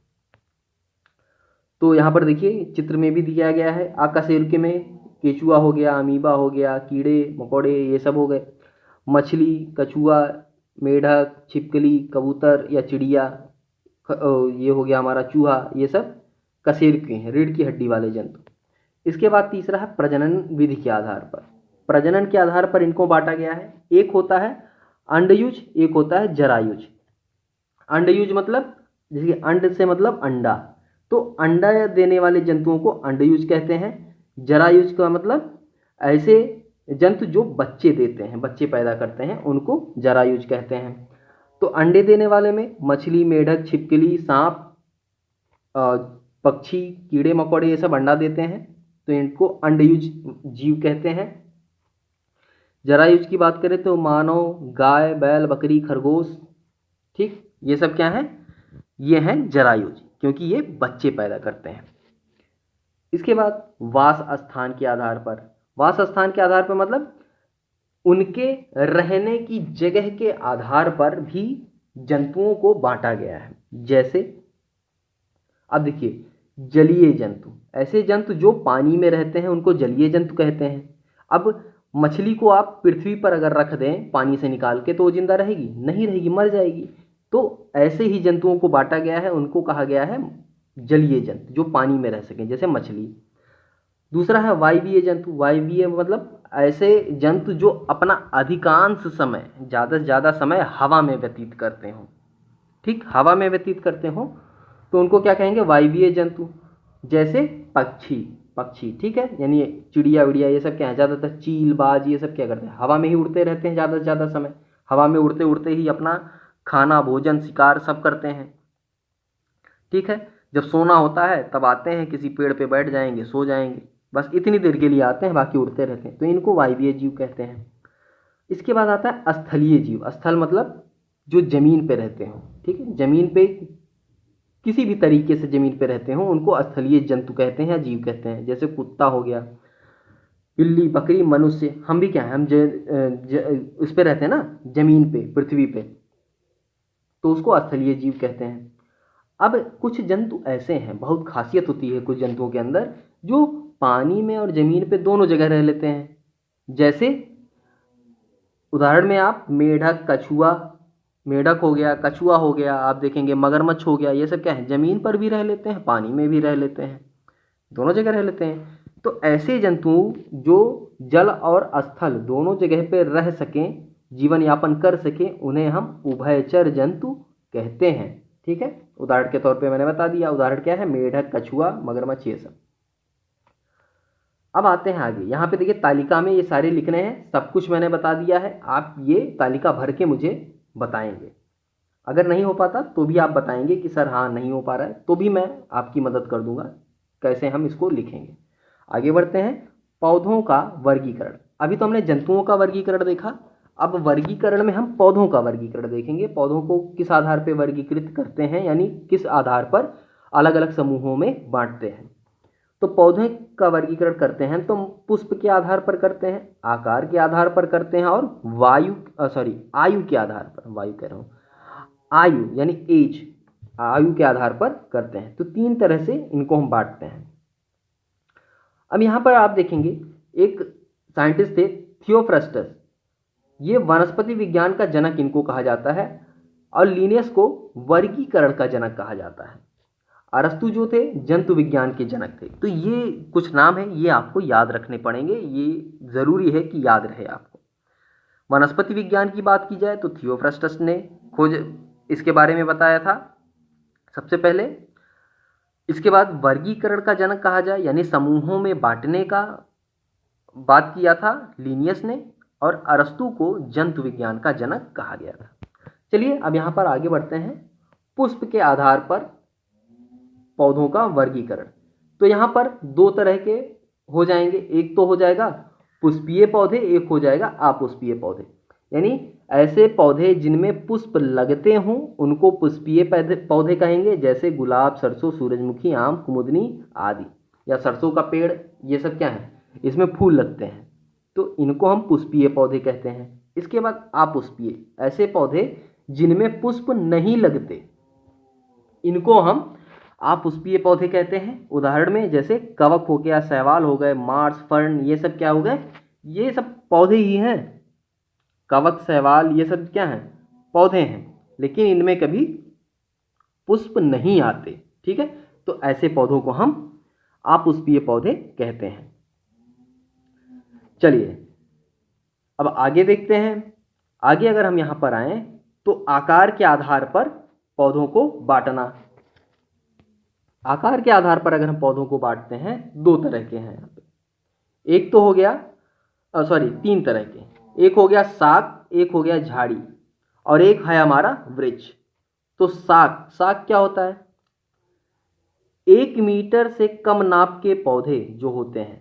तो यहाँ पर देखिए चित्र में भी दिया गया है, अकशेरुकी में केचुआ हो गया, अमीबा हो गया, कीड़े मकोड़े ये सब हो गए, मछली, कछुआ, मेढक, छिपकली, कबूतर या चिड़िया, ये हो गया हमारा चूहा, ये सब कशेरुकी हैं, रीढ़ की हड्डी वाले जंतु। इसके बाद तीसरा है प्रजनन विधि के आधार पर। प्रजनन के आधार पर इनको बांटा गया है। एक होता है अंडयुज, एक होता है जरायुज। अंडयुज मतलब जैसे अंड से मतलब अंडा, तो अंडा देने वाले जंतुओं को अंडयुज कहते हैं। जरायुज का मतलब ऐसे जंतु जो बच्चे देते हैं, बच्चे पैदा करते हैं, उनको जरायुज कहते हैं। तो अंडे देने वाले में मछली, मेढक, छिपकली, सांप, पक्षी, कीड़े मकोड़े, ये सब अंडा देते हैं, तो इनको अंडयुज जीव कहते हैं। जरायुज की बात करें तो मानव, गाय, बैल, बकरी, खरगोश, ठीक, ये सब क्या है, ये हैं जरायुज। क्योंकि ये बच्चे पैदा करते हैं। इसके बाद वास स्थान के आधार पर, वास स्थान के आधार पर मतलब उनके रहने की जगह के आधार पर भी जंतुओं को बांटा गया है। जैसे अब देखिए, जलीय जंतु, ऐसे जंतु जो पानी में रहते हैं उनको जलीय जंतु कहते हैं। अब मछली को आप पृथ्वी पर अगर रख दें पानी से निकाल के तो वो जिंदा रहेगी? नहीं रहेगी, मर जाएगी। तो ऐसे ही जंतुओं को बांटा गया है, उनको कहा गया है जलीय जंतु, जो पानी में रह सकें, जैसे मछली। दूसरा है वायवीय जंतु। वायवीय मतलब ऐसे जंतु जो अपना अधिकांश समय, ज़्यादा से ज़्यादा समय हवा में व्यतीत करते हों। ठीक, हवा में व्यतीत करते हों तो उनको क्या कहेंगे? वायवीय जंतु। जैसे पक्षी, ठीक है, यानी चिड़िया विड़िया ये सब क्या है, ज़्यादातर चील बाज ये सब क्या करते हैं? हवा में ही उड़ते रहते हैं ज़्यादा से ज़्यादा समय। हवा में उड़ते उड़ते ही अपना खाना, भोजन, शिकार सब करते हैं। ठीक है, जब सोना होता है तब आते हैं, किसी पेड़ पे बैठ जाएंगे, सो जाएंगे, बस इतनी देर के लिए आते हैं, बाकी उड़ते रहते हैं, तो इनको वायवीय जीव कहते हैं। इसके बाद आता है स्थलीय जीव। स्थल मतलब जो जमीन पे रहते हो, ठीक है, जमीन पे किसी भी तरीके से जमीन पे रहते हो उनको स्थलीय जंतु कहते हैं या जीव कहते हैं। जैसे कुत्ता हो गया, बिल्ली, बकरी, मनुष्य, हम भी क्या है, हम उस पे रहते हैं ना, जमीन पे, पृथ्वी पे, तो उसको स्थलीय जीव कहते हैं। अब कुछ जंतु ऐसे हैं, बहुत खासियत होती है कुछ जंतुओं के अंदर, जो पानी में और जमीन पे दोनों जगह रह लेते हैं। जैसे उदाहरण में आप मेढक, कछुआ, मेढक हो गया, कछुआ हो गया, आप देखेंगे मगरमच्छ हो गया, ये सब क्या है, जमीन पर भी रह लेते हैं, पानी में भी रह लेते हैं, दोनों जगह रह लेते हैं। तो ऐसे जंतु जो जल और स्थल दोनों जगह पे रह सकें, जीवन यापन कर सकें, उन्हें हम उभयचर जंतु कहते हैं। ठीक है, उदाहरण के तौर पे मैंने बता दिया, उदाहरण क्या है, मेढक, कछुआ, मगरमच्छ, ये सब। अब आते हैं आगे, यहाँ पे देखिए तालिका में ये सारे लिखने हैं, सब कुछ मैंने बता दिया है, आप ये तालिका भर के मुझे बताएंगे। अगर नहीं हो पाता तो भी आप बताएंगे कि सर हाँ नहीं हो पा रहा है, तो भी मैं आपकी मदद कर दूंगा कैसे हम इसको लिखेंगे। आगे बढ़ते हैं, पौधों का वर्गीकरण। अभी तो हमने जंतुओं का वर्गीकरण देखा, अब वर्गीकरण में हम पौधों का वर्गीकरण देखेंगे। पौधों को किस आधार पर वर्गीकृत करते हैं, यानी किस आधार पर अलग अलग समूहों में बांटते हैं। तो पौधे का वर्गीकरण करते हैं तो पुष्प के आधार पर करते हैं, आकार के आधार पर करते हैं, और आयु के आधार पर, वायु कह रहा हूँ, आयु यानी एज, आयु के आधार पर करते हैं। तो 3 तरह से इनको हम बांटते हैं। अब यहाँ पर आप देखेंगे एक साइंटिस्ट थे, थियोफ्रस्टस, ये वनस्पति विज्ञान का जनक इनको कहा जाता है, और लिनियस को वर्गीकरण का जनक कहा जाता है। अरस्तु जो थे जंतु विज्ञान के जनक थे। तो ये कुछ नाम है, ये आपको याद रखने पड़ेंगे, ये ज़रूरी है कि याद रहे आपको। वनस्पति विज्ञान की बात की जाए तो थियोफ्रस्टस ने खोज इसके बारे में बताया था सबसे पहले। इसके बाद वर्गीकरण का जनक कहा जाए, यानी समूहों में बांटने का बात किया था लिनियस ने, और अरस्तु को जंतु विज्ञान का जनक कहा गया था। चलिए अब यहाँ पर आगे बढ़ते हैं, पुष्प के आधार पर पौधों का वर्गीकरण। तो यहाँ पर 2 तरह के हो जाएंगे, एक तो हो जाएगा पुष्पीय पौधे, एक हो जाएगा अपुष्पीय पौधे। यानी ऐसे पौधे जिनमें पुष्प लगते हों उनको पुष्पीय पौधे कहेंगे, जैसे गुलाब, सरसों, सूरजमुखी, आम, कुमुदनी आदि। या सरसों का पेड़, ये सब क्या है, इसमें फूल लगते हैं, तो इनको हम पुष्पीय पौधे कहते हैं। इसके बाद अपुष्पीय, ऐसे पौधे जिनमें पुष्प नहीं लगते, इनको हम अपुष्पीय पौधे कहते हैं। उदाहरण में जैसे कवक हो गया, शैवाल हो गए, मार्स, फर्न, ये सब क्या हो गए, ये सब पौधे ही हैं। कवक, शैवाल, ये सब क्या हैं, पौधे हैं, लेकिन इनमें कभी पुष्प नहीं आते। ठीक है, तो ऐसे पौधों को हम अपुष्पीय पौधे कहते हैं। चलिए अब आगे देखते हैं। आगे अगर हम यहाँ पर आए तो आकार के आधार पर पौधों को बांटना। आकार के आधार पर अगर हम पौधों को बांटते हैं, 2 तरह के हैं यहाँ पे। एक तो हो गया 3 तरह के, एक हो गया शाक, एक हो गया झाड़ी, और एक है हमारा वृक्ष। तो शाक क्या होता है, 1 मीटर से कम नाप के पौधे जो होते हैं,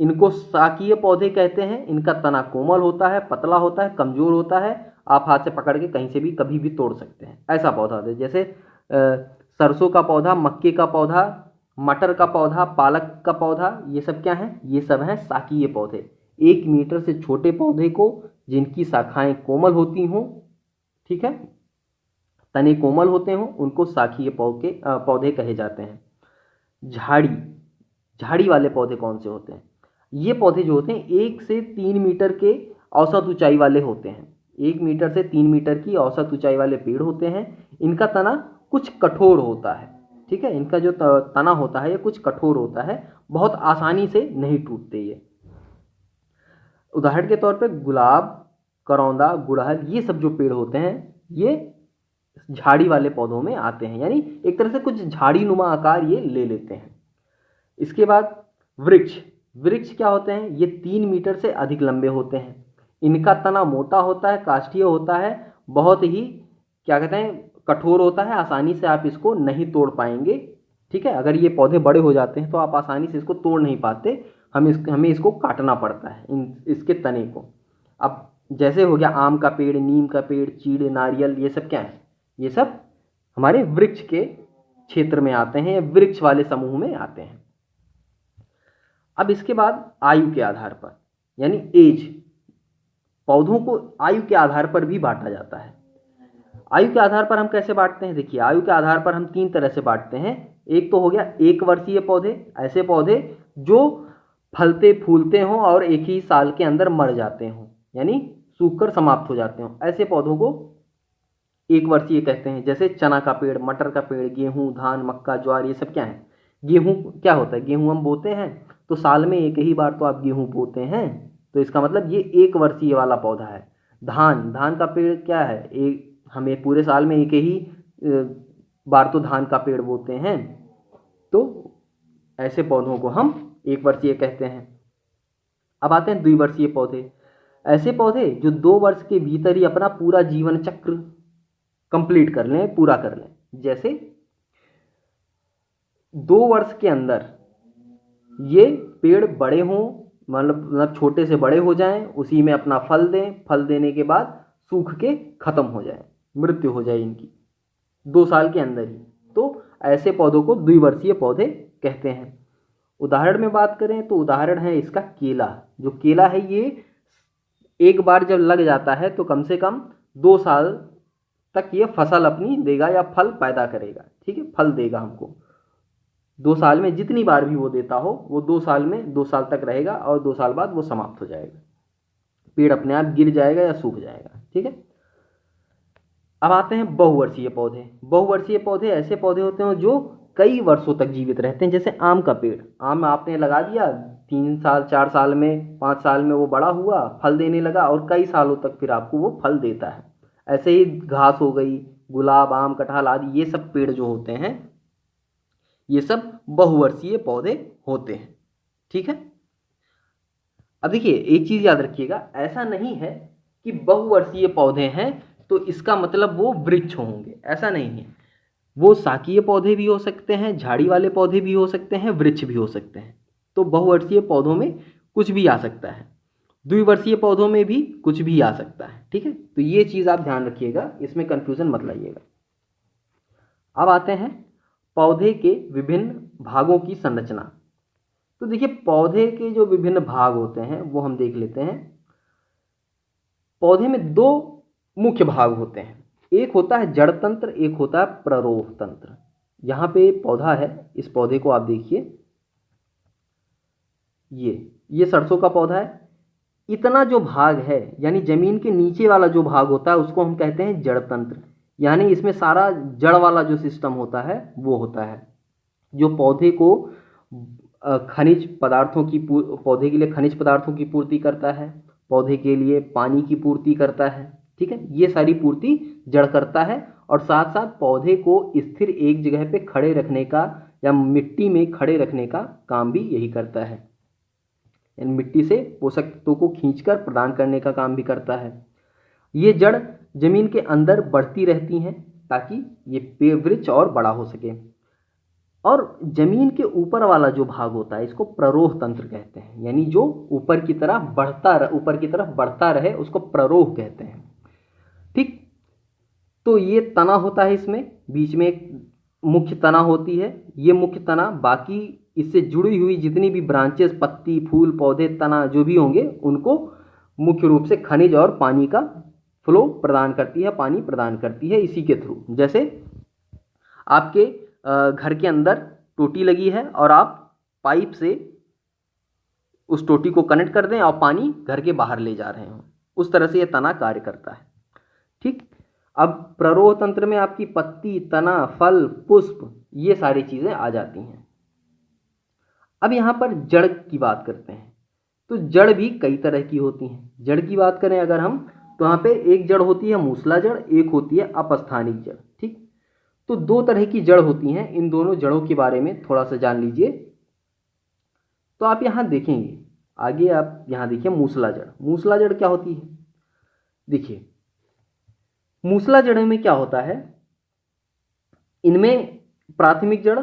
इनको शाकीय पौधे कहते हैं। इनका तना कोमल होता है, पतला होता है, कमजोर होता है, आप हाथ से पकड़ के कहीं से भी कभी भी तोड़ सकते हैं, ऐसा पौधा होता है। जैसे सरसों का पौधा, मक्के का पौधा, मटर का पौधा, पालक का पौधा, ये सब क्या हैं? ये सब हैं शाकीय पौधे। 1 मीटर से छोटे पौधे को जिनकी शाखाएं कोमल होती हों, ठीक है, तने कोमल होते हों, उनको शाकीय पौधे कहे जाते हैं। झाड़ी, झाड़ी वाले पौधे कौन से होते हैं? ये पौधे जो होते हैं 1 से 3 मीटर के औसत ऊंचाई वाले होते हैं। 1 मीटर से 3 मीटर की औसत ऊंचाई वाले पेड़ होते हैं। इनका तना कुछ कठोर होता है, ठीक है, इनका जो तना होता है ये कुछ कठोर होता है, बहुत आसानी से नहीं टूटते ये। उदाहरण के तौर पे गुलाब, करौंदा, गुड़हल, ये सब जो पेड़ होते हैं ये झाड़ी वाले पौधों में आते हैं, यानी एक तरह से कुछ झाड़ी नुमा आकार ये ले लेते हैं। इसके बाद वृक्ष, वृक्ष क्या होते हैं? ये 3 मीटर से अधिक लंबे होते हैं। इनका तना मोटा होता है, काष्ठीय होता है, बहुत ही क्या कहते हैं, कठोर होता है, आसानी से आप इसको नहीं तोड़ पाएंगे, ठीक है। अगर ये पौधे बड़े हो जाते हैं तो आप आसानी से इसको तोड़ नहीं पाते, हमें इसको काटना पड़ता है इसके तने को। अब जैसे हो गया आम का पेड़, नीम का पेड़, चीड़, नारियल, ये सब क्या है? ये सब हमारे वृक्ष के क्षेत्र में आते हैं, वृक्ष वाले समूह में आते हैं। अब इसके बाद आयु के आधार पर, यानी एज, पौधों को आयु के आधार पर भी बांटा जाता है। आयु के आधार पर हम कैसे बांटते हैं? देखिए, आयु के आधार पर हम 3 तरह से बांटते हैं। एक तो हो गया 1 वर्षीय पौधे, ऐसे पौधे जो फलते फूलते हों और एक ही साल के अंदर मर जाते हों, यानी सूखकर समाप्त हो जाते हों, ऐसे पौधों को 1 वर्षीय कहते हैं। जैसे चना का पेड़, मटर का पेड़, गेहूं, धान, मक्का, ज्वार, ये सब क्या है? गेहूं क्या होता है? गेहूं हम बोते हैं तो साल में एक ही बार तो आप गेहूं बोते हैं, तो इसका मतलब ये 1 वर्षीय वाला पौधा है। धान, धान का पेड़ क्या है? हमें पूरे साल में एक ही बार तो धान का पेड़ बोते हैं, तो ऐसे पौधों को हम 1 वर्षीय कहते हैं। अब आते हैं द्विवर्षीय पौधे, ऐसे पौधे जो 2 वर्ष के भीतर ही अपना पूरा जीवन चक्र कंप्लीट कर लें, पूरा कर लें। जैसे 2 वर्ष के अंदर ये पेड़ बड़े हों, मतलब छोटे से बड़े हो जाएं, उसी में अपना फल दें, फल देने के बाद सूख के खत्म हो जाए, मृत्यु हो जाए इनकी 2 साल के अंदर ही, तो ऐसे पौधों को द्विवर्षीय पौधे कहते हैं। उदाहरण में बात करें तो उदाहरण है इसका केला। जो केला है ये एक बार जब लग जाता है तो कम से कम 2 साल तक ये फसल अपनी देगा या फल पैदा करेगा, ठीक है, फल देगा हमको 2 साल में। जितनी बार भी वो देता हो वो 2 साल में 2 साल तक रहेगा और 2 साल बाद वो समाप्त हो जाएगा, पेड़ अपने आप गिर जाएगा या सूख जाएगा, ठीक है। अब आते हैं बहुवर्षीय पौधे। बहुवर्षीय पौधे ऐसे पौधे होते हैं जो कई वर्षों तक जीवित रहते हैं। जैसे आम का पेड़, आम आपने लगा दिया, 3 साल 4 साल में 5 साल में वो बड़ा हुआ, फल देने लगा और कई सालों तक फिर आपको वो फल देता है। ऐसे ही घास हो गई, गुलाब, आम, कटहल आदि, ये सब पेड़ जो होते हैं ये सब बहुवर्षीय पौधे होते हैं, ठीक है। अब देखिए एक चीज याद रखिएगा, ऐसा नहीं है कि बहुवर्षीय पौधे हैं तो इसका मतलब वो वृक्ष होंगे, ऐसा नहीं है। वो शाकीय पौधे भी हो सकते हैं, झाड़ी वाले पौधे भी हो सकते हैं, वृक्ष भी हो सकते हैं। तो बहुवर्षीय पौधों में कुछ भी आ सकता है, द्विवर्षीय पौधों में भी कुछ भी आ सकता है, ठीक है। तो ये चीज़ आप ध्यान रखिएगा, इसमें कंफ्यूजन मत लाइएगा। अब आते हैं पौधे के विभिन्न भागों की संरचना। तो देखिए पौधे के जो विभिन्न भाग होते हैं वो हम देख लेते हैं। पौधे में 2 मुख्य भाग होते हैं, एक होता है जड़ तंत्र, एक होता है प्ररोह तंत्र। यहाँ पे पौधा है, इस पौधे को आप देखिए, ये सरसों का पौधा है। इतना जो भाग है यानी जमीन के नीचे वाला जो भाग होता है उसको हम कहते हैं जड़ तंत्र, यानी इसमें सारा जड़ वाला जो सिस्टम होता है वो होता है, जो पौधे को खनिज पदार्थों की पौधे के लिए खनिज पदार्थों की पूर्ति करता है, पौधे के लिए पानी की पूर्ति करता है, ठीक है। ये सारी पूर्ति जड़ करता है और साथ साथ पौधे को स्थिर एक जगह पे खड़े रखने का या मिट्टी में खड़े रखने का काम भी यही करता है, यानी मिट्टी से पोषक तत्वों को खींचकर प्रदान करने का काम भी करता है। ये जड़ जमीन के अंदर बढ़ती रहती हैं ताकि ये वृक्ष और बड़ा हो सके। और जमीन के ऊपर वाला जो भाग होता है इसको प्ररोह तंत्र कहते हैं, यानी जो ऊपर की तरफ बढ़ता रहे उसको प्ररोह कहते हैं, ठीक। तो ये तना होता है, इसमें बीच में एक मुख्य तना होती है। ये मुख्य तना बाकी इससे जुड़ी हुई जितनी भी ब्रांचेस, पत्ती, फूल, पौधे, तना जो भी होंगे उनको मुख्य रूप से खनिज और पानी का फ्लो प्रदान करती है, पानी प्रदान करती है इसी के थ्रू। जैसे आपके घर के अंदर टोटी लगी है और आप पाइप से उस टोटी को कनेक्ट कर दें और पानी घर के बाहर ले जा रहे हो, उस तरह से यह तना कार्य करता है। ठीक। अब प्ररोह तंत्र में आपकी पत्ती, तना, फल, पुष्प ये सारी चीजें आ जाती हैं। अब यहां पर जड़ की बात करते हैं। तो जड़ भी कई तरह की होती हैं। जड़ की बात करें अगर हम, तो यहाँ पे एक जड़ होती है मूसला जड़, एक होती है अपस्थानिक जड़। ठीक। तो दो तरह की जड़ होती हैं। इन दोनों जड़ों के बारे में थोड़ा सा जान लीजिए। तो आप यहां देखेंगे, आगे आप यहां देखिए मूसला जड़। मूसला जड़ क्या होती है? देखिए मूसला जड़ में क्या होता है, इनमें प्राथमिक जड़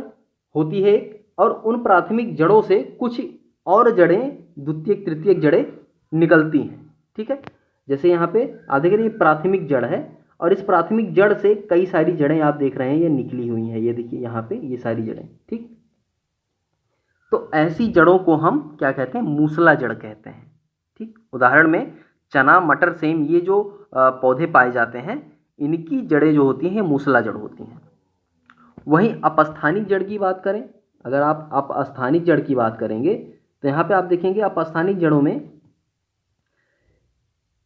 होती है और उन प्राथमिक जड़ों से कुछ और जड़ें, द्वितीयक तृतीयक जड़ें निकलती हैं। ठीक है। जैसे यहाँ पे आप देख रहे हैं प्राथमिक जड़ है और इस प्राथमिक जड़ से कई सारी जड़ें आप देख रहे हैं ये निकली हुई हैं। ये देखिए यहाँ पे ये सारी जड़ें। ठीक। तो ऐसी जड़ों को हम क्या कहते हैं? मूसला जड़ कहते हैं। ठीक। उदाहरण में चना, मटर, सेम ये जो पौधे पाए जाते हैं इनकी जड़ें जो होती हैं मूसला जड़ होती हैं। वहीं अपस्थानिक जड़ की बात करें, अगर आप अपस्थानिक जड़ की बात करेंगे तो यहाँ पे आप देखेंगे अपस्थानिक जड़ों में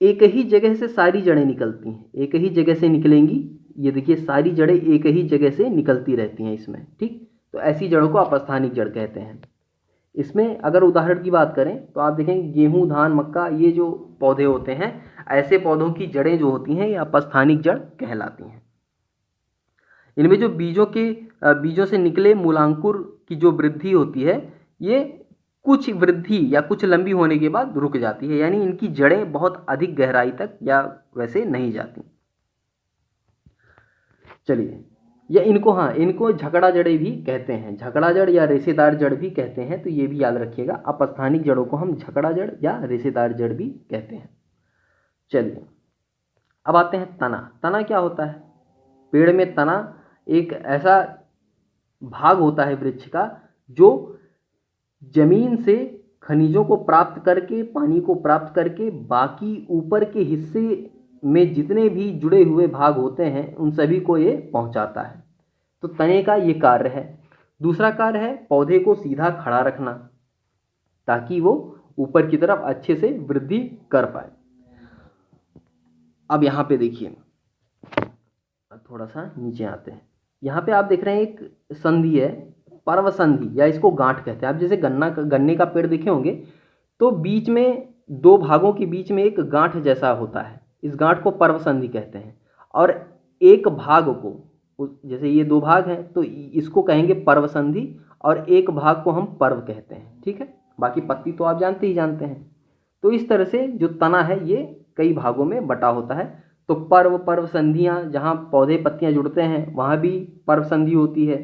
एक ही जगह से सारी जड़ें निकलती हैं, एक ही जगह से निकलेंगी। ये देखिए सारी जड़ें एक ही जगह से निकलती रहती हैं इसमें। ठीक। तो ऐसी जड़ों को अपस्थानिक जड़ कहते हैं। इसमें अगर उदाहरण की बात करें तो आप देखेंगे गेहूं, धान, मक्का ये जो पौधे होते हैं, ऐसे पौधों की जड़ें जो होती हैं ये अपस्थानिक जड़ कहलाती हैं। इनमें जो बीजों से निकले मूलांकुर की जो वृद्धि होती है ये कुछ वृद्धि या कुछ लंबी होने के बाद रुक जाती है, यानी इनकी जड़ें बहुत अधिक गहराई तक या वैसे नहीं जाती। चलिए, या इनको झकड़ा जड़ें भी कहते हैं। झकड़ा जड़ या रेशेदार जड़ भी कहते हैं, तो ये भी याद रखिएगा। अपस्थानिक जड़ों को हम झकड़ा जड़ या रेशेदार जड़ भी कहते हैं। चलिए अब आते हैं तना। तना क्या होता है? पेड़ में तना एक ऐसा भाग होता है वृक्ष का जो जमीन से खनिजों को प्राप्त करके, पानी को प्राप्त करके, बाकी ऊपर के हिस्से में जितने भी जुड़े हुए भाग होते हैं उन सभी को ये पहुंचाता है। तो तने का ये कार्य है। दूसरा कार्य है पौधे को सीधा खड़ा रखना ताकि वो ऊपर की तरफ अच्छे से वृद्धि कर पाए। अब यहाँ पे देखिए, थोड़ा सा नीचे आते हैं। यहाँ पे आप देख रहे हैं एक संधि है, पर्व संधि, या इसको गांठ कहते हैं। आप जैसे गन्ने का पेड़ देखे होंगे तो बीच में दो भागों के बीच में एक गांठ जैसा होता है, इस गांठ को पर्व संधि कहते हैं। और एक भाग को, जैसे ये दो भाग हैं तो इसको कहेंगे पर्व संधि और एक भाग को हम पर्व कहते हैं। ठीक है। बाकी पत्ती तो आप जानते ही जानते हैं। तो इस तरह से जो तना है ये कई भागों में बटा होता है। तो पर्व संधियां, जहां पौधे पत्तियां जुड़ते हैं वहां भी पर्व संधि होती है।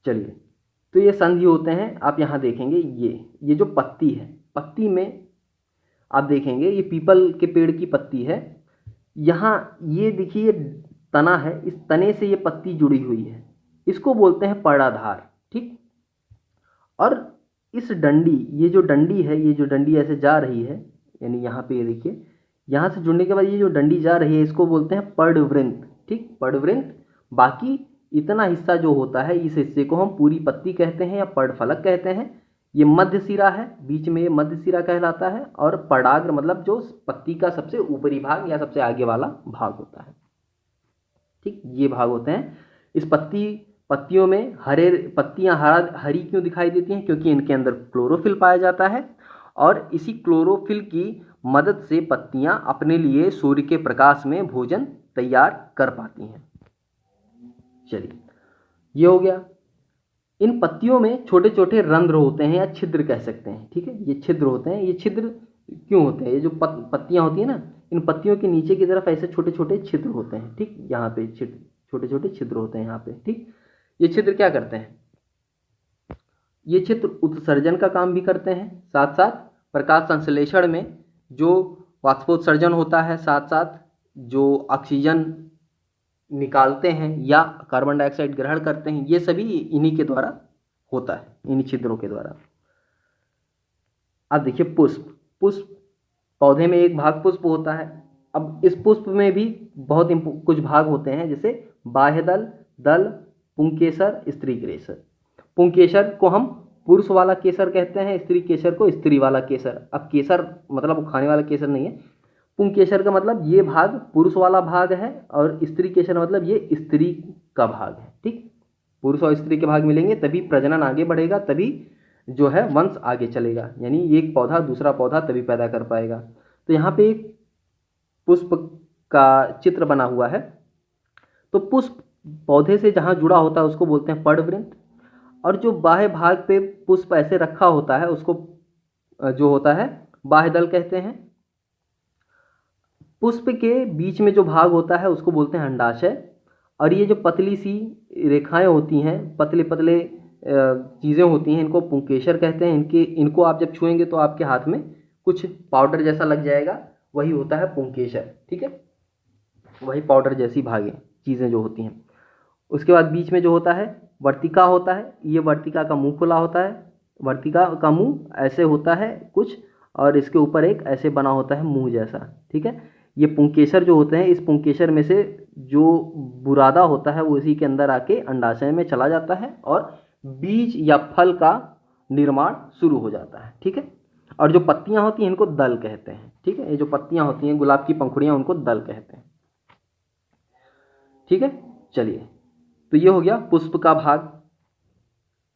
चलिए, तो ये संधि होते हैं। आप यहाँ देखेंगे ये जो पत्ती है, पत्ती में आप देखेंगे ये पीपल के पेड़ की पत्ती है। यहाँ ये देखिए तना है, इस तने से ये पत्ती जुड़ी हुई है, इसको बोलते हैं पर्णाधार। ठीक। और इस डंडी, ये जो डंडी है, ये जो डंडी ऐसे जा रही है, यानी यहाँ पे ये देखिए, यहाँ से जुड़ने के बाद ये जो डंडी जा रही है इसको बोलते हैं पर्णवृंत। ठीक। पर्णवृंत। बाकी इतना हिस्सा जो होता है इस हिस्से को हम पूरी पत्ती कहते हैं या पर्णफलक कहते हैं। ये मध्य सिरा है, बीच में ये मध्य सिरा कहलाता है। और पर्णाग्र मतलब जो पत्ती का सबसे ऊपरी भाग या सबसे आगे वाला भाग होता है। ठीक। ये भाग होते हैं। इस पत्तियों में पत्तियां हरी क्यों दिखाई देती हैं? क्योंकि इनके अंदर क्लोरोफिल पाया जाता है और इसी क्लोरोफिल की मदद से पत्तियां अपने लिए सूर्य के प्रकाश में भोजन तैयार कर पाती हैं। चलिए, ये हो गया। इन पत्तियों में छोटे छोटे रंध्र होते हैं या छिद्र कह सकते हैं। ठीक है। ये छिद्र होते हैं। ये छिद्र क्यों होते हैं? ये जो पत्तियां होती है ना, इन पत्तियों के नीचे की तरफ ऐसे छोटे छोटे छिद्र होते हैं। ठीक। यहाँ पे छोटे छोटे छिद्र होते हैं यहाँ पे। ठीक। ये छिद्र क्या करते हैं? ये छिद्र उत्सर्जन का काम भी करते हैं, साथ साथ प्रकाश संश्लेषण में जो वाष्पोत्सर्जन होता है, साथ साथ जो ऑक्सीजन निकालते हैं या कार्बन डाइऑक्साइड ग्रहण करते हैं, ये सभी इन्हीं के द्वारा होता है, इन्हीं छिद्रों के द्वारा। अब देखिए पुष्प, पुष्प पौधे में एक भाग पुष्प होता है। अब इस पुष्प में भी बहुत कुछ भाग होते हैं, जैसे बाह्य दल, दल, पुंकेसर, स्त्री केसर। पुंकेसर को हम पुरुष वाला केसर कहते हैं, स्त्री केसर को स्त्री वाला केसर। अब केसर मतलब वो खाने वाला केसर नहीं है, पुंकेसर का मतलब ये भाग पुरुष वाला भाग है, और स्त्री केसर मतलब ये स्त्री का भाग है। ठीक, पुरुष और स्त्री के भाग मिलेंगे तभी प्रजनन आगे बढ़ेगा, तभी जो है वंश आगे चलेगा, यानी एक पौधा दूसरा पौधा तभी पैदा कर पाएगा। तो यहाँ पे एक पुष्प का चित्र बना हुआ है। तो पुष्प पौधे से जहाँ जुड़ा होता है उसको बोलते हैं पर्णवृंत, और जो बाह्य भाग पे पुष्प ऐसे रखा होता है उसको जो होता है बाह्य दल कहते हैं। पुष्प के बीच में जो भाग होता है उसको बोलते हैं अंडाशय, और ये जो पतली सी रेखाएं होती हैं, पतले पतले चीज़ें होती हैं, इनको पुंकेसर कहते हैं। इनको आप जब छुएंगे तो आपके हाथ में कुछ पाउडर जैसा लग जाएगा, वही होता है पुंकेसर। ठीक है, वही पाउडर जैसी भागें चीज़ें जो होती हैं। उसके बाद बीच में जो होता है वर्तिका होता है, ये वर्तिका का मुंह खुला होता है, वर्तिका का मुंह ऐसे होता है कुछ, और इसके ऊपर एक ऐसे बना होता है मुंह जैसा। ठीक है, ये पुंकेसर जो होते हैं, इस पुंकेसर में से जो बुरादा होता है वो इसी के अंदर आके अंडाशय में चला जाता है और बीज या फल का निर्माण शुरू हो जाता है। ठीक है, और जो पत्तियां होती हैं इनको दल कहते हैं। ठीक है, ये जो पत्तियां होती हैं गुलाब की पंखुड़ियां, उनको दल कहते हैं। ठीक है, चलिए, तो ये हो गया पुष्प का भाग।